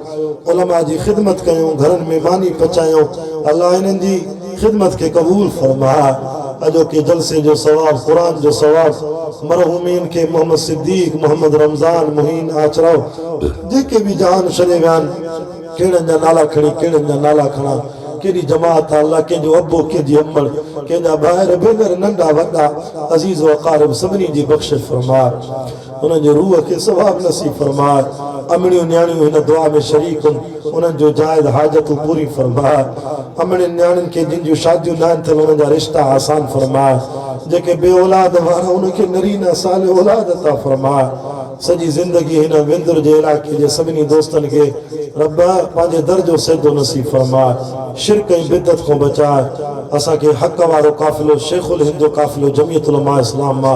Speaker 1: उलमा जी ख़िदमत कयूं, घरनि में मानी पचायूं। अल्लाह हिननि जी ख़िदमत के कबूल फरमा। अजो के जलसे जो सवाब, कुरान जो सवाब मरहूमीन के मोहम्मद सिद्दीक, मोहम्मद रमज़ान, मुहीन आचराओ जेके भी जान छॾे विया आहिनि, कहिड़नि जा नाला खणी कहिड़नि जा नाला खणा। केड़ी जमात अल्लाह के जो अब्बो के जी अम्मल के जा भाई भेनर नंढा वड्डा अजीज व क़ारिब सभिनी जी बख्शिश फरमा उन जो रूह के सवाब नसीब फरमा अमड़ियों न्याणियों इन दुआ में शरीक उन जो जायद हाजत पूरी फरमा अमड़े न्याणियों के जिन जो शादियों नान थे उन जा रिश्ता आसान फरमा जेके बे औलाद वारा उनके नरीना साल औलाद अता फरमा सजी जिंदगी हिन विंदुर जे इलाके जे सभिनी दोस्तन के रब पांजे दर्जो सेदो नसीब फरमा शिरक ऐं बिदत को बचा असा के हक वारो काफिलो शेखुल हिंद काफिलो जमीयत उलमा इस्लाम मा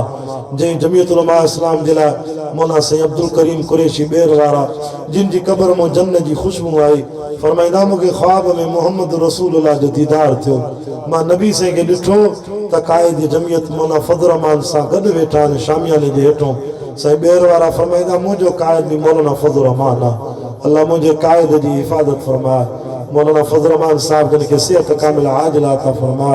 Speaker 1: जे जमीयत उलमा इस्लाम जिला मौला से अब्दुल करीम कुरैशी बेर वारा जिन जी कब्र मो जन्नत जी खुशबू आई फरमाइदा मुके ख्वाब में मोहम्मद रसूलुल्लाह जो दीदार थियो मां नबी से के डिठो त कायद जमीयत मौला फजल रहमान सा गड वेठा शामियाने जे हेठो सही बेर वारा फरमाइदा मुझो कायद भी मौलाना फजल रहमान अल्लाह मुझे कायद जी हिफाजत फरमा मौलाना फजल रहमान साहब जन के सेहत कामिल आजिल अता फरमा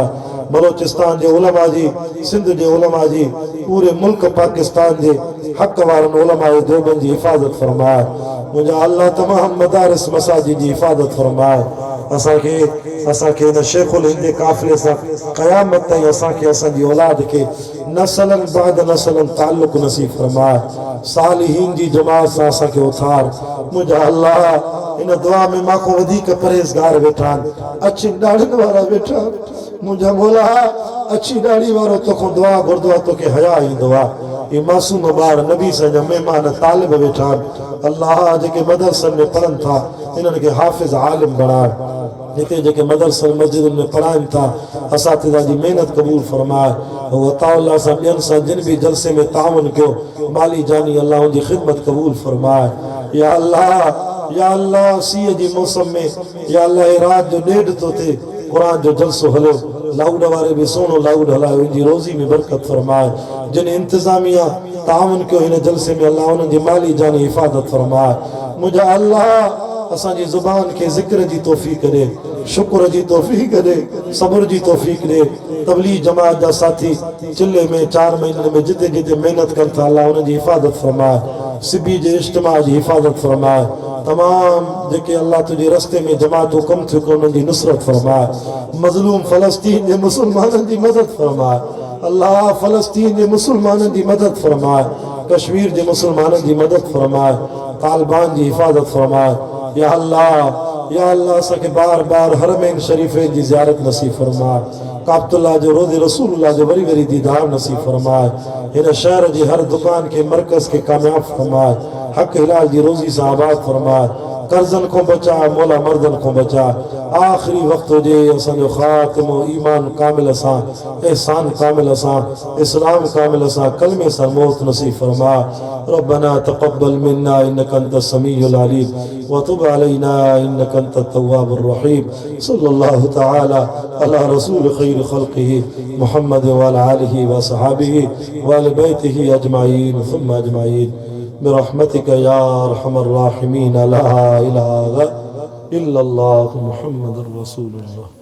Speaker 1: बलोचिस्तान जे उलमा जी सिंध जे उलमा जी पूरे मुल्क पाकिस्तान जे हक वारन उलमा देवबंद जी हिफाजत फरमा मुझे अल्लाह तमाम मदारिस मसाजिद जी हिफाजत फरमा असा के न शेखुल हिंद काफिले सा क़यामत ताईं असा के असा जी औलाद के नस्लन बाद नस्लन ताल्लुक नसीब फरमा सालिहीन जी जमात सा असा के उथार मुझे अल्लाह इन दुआ में मां को वधिक परहेज़गार वेठा अच्छी दाढ़न वारा वेठा मुझे मौला अच्छी दाढ़ी वारो तो को दुआ गुरदुआ तो के हया ईंदो आहे ये मासूम बार नबी से मेहमान तालिब वेठा अल्लाह जेके मदरसन में पढ़न था इन्हनि के हाफिज आलिम बना जेके जेके मदरसन मस्जिद में पढ़ाइन था असातिज़ा जी मेहनत कबूल फरमाए वो अताउल्लाह सा ॿियनि सां जिन भी जलसे में ताउन कयो माली जानी अल्लाह उनकी खिदमत कबूल फरमाए या अल्लाह सीअ जी मौसम में या अल्लाह रात जो ॾेढ तो थे कुरान जो जलसो हलो लाउड वारे भी सोनो लाउड हलायो इनकी रोजी में बरकत फरमाए जिन इंतजामिया ताउन कयो इन जलसे में अल्लाह उनकी माली जानी हिफाजत फरमाए मुझे अल्लाह असांजी ज़ुबान के ज़िक्र जी तौफीक दे शुक्र जी तौफीक दे सब्र जी तौफीक दे तबलीग जमात जा साथी चिल्ले में 4 महीने में जिते जिते मेहनत कर था अल्लाह उनकी हिफाजत फरमाए सिबी जे इज्तिमा जी हिफाजत फरमाए तमाम जेके अल्लाह तुझे रस्ते में जमात कम थियो को उनकी नुसरत फरमाए मज़लूम फ़लस्तीन जे मुसलमानन की मदद फरमाए अल्लाह फ़लस्तीन जे मुसलमानन की मदद फरमाए कश्मीर जे मुसलमानन की मदद फरमाए तालिबान की हिफाजत फरमाए या अल्लाह सके बार बार हरमैन शरीफे की ज़ियारत नसीब फरमाए काबतुल्लाह जो रोज़े रसूलुल्लाह जो वरी वरी दीदार नसीब फरमाए इन शहर जी हर दुकान के मरकज के कामयाब फरमाए हक हिलाल जी रोजी से आबाद फरमाए कर्जन को बचा मौला मर्दन को बचा आखिरी वक्त हो जे असो खात्मो ईमान कामिल असा एहसान कामिल असा इस्लाम कामिल असा कलमे सा मौत नसीब फरमा रब्बना तक़ब्बल मिन्ना इन्नका अंतस समीउल अलीम व तुब अलैना इन्नका अंतत तव्वाबुर रहीम सल्लल्लाहु तआला अला रसूल खैर खल्क़िही मुहम्मद व अला आलिहि व सहाबिही व अहले बैतिही अजमाइन सुम्मा अजमाइन बिरहमतिका या अरहमर राहिमीन ला इलाहा इल्लल्लाह मुहम्मदुर रसूलुल्लाह।